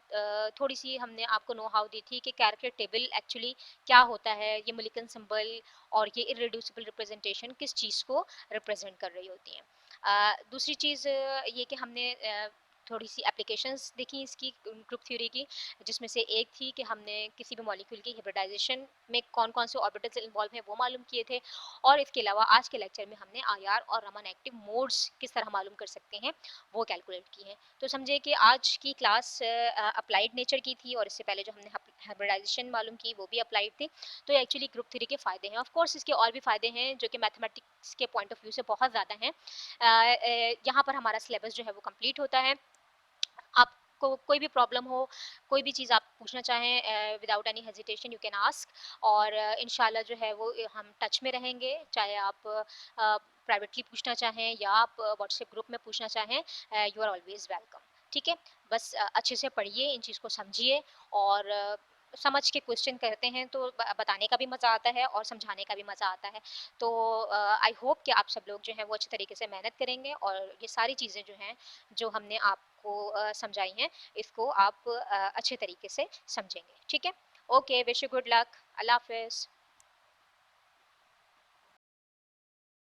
थोड़ी सी हमने आपको नो हाउ दी थी कि कैरेक्टर टेबल एक्चुअली क्या होता है, ये मोलिक्यूलर सिंबल और ये इररेड्यूसिबल रिप्रेजेंटेशन किस चीज़ को रिप्रेजेंट कर रही होती हैं। दूसरी चीज़ ये कि हमने थोड़ी सी एप्लीकेशंस देखी इसकी ग्रुप थ्योरी की, जिसमें से एक थी कि हमने किसी भी मॉलिक्यूल की हाइब्रिडाइजेशन में कौन कौन से ऑर्बिटल्स इन्वॉल्व हैं वो मालूम किए थे, और इसके अलावा आज के लेक्चर में हमने आईआर और रमन एक्टिव मोड्स किस तरह मालूम कर सकते हैं वो कैलकुलेट की हैं। तो समझे कि आज की क्लास अप्लाइड नेचर की थी, और इससे पहले जो हमने हाइब्रिडाइजेशन मालूम की वो भी अप्लाइड थी। तो ये एक्चुअली ग्रुप थ्योरी के फ़ायदे हैं। ऑफ कोर्स इसके और भी फ़ायदे हैं जो कि मैथमेटिक्स के पॉइंट ऑफ व्यू से बहुत ज़्यादा हैं। यहाँ पर हमारा सिलेबस जो है वो कंप्लीट होता है। आपको कोई भी प्रॉब्लम हो, कोई भी चीज़ आप पूछना चाहें, without any hesitation you can ask, और इंशाल्लाह जो है वो हम टच में रहेंगे, चाहे आप प्राइवेटली पूछना चाहें या आप व्हाट्सएप ग्रुप में पूछना चाहें, यू आर ऑलवेज वेलकम, ठीक है। बस अच्छे से पढ़िए, इन चीज़ को समझिए, और समझ के क्वेश्चन करते हैं तो बताने का भी मज़ा आता है और समझाने का भी मज़ा आता है। तो आई होप कि आप सब लोग जो हैं वो अच्छे तरीके से मेहनत करेंगे, और ये सारी चीज़ें जो हैं जो हमने आपको समझाई हैं, इसको आप अच्छे तरीके से समझेंगे, ठीक है। Okay, wish you good luck. Allah हाफ़िज़।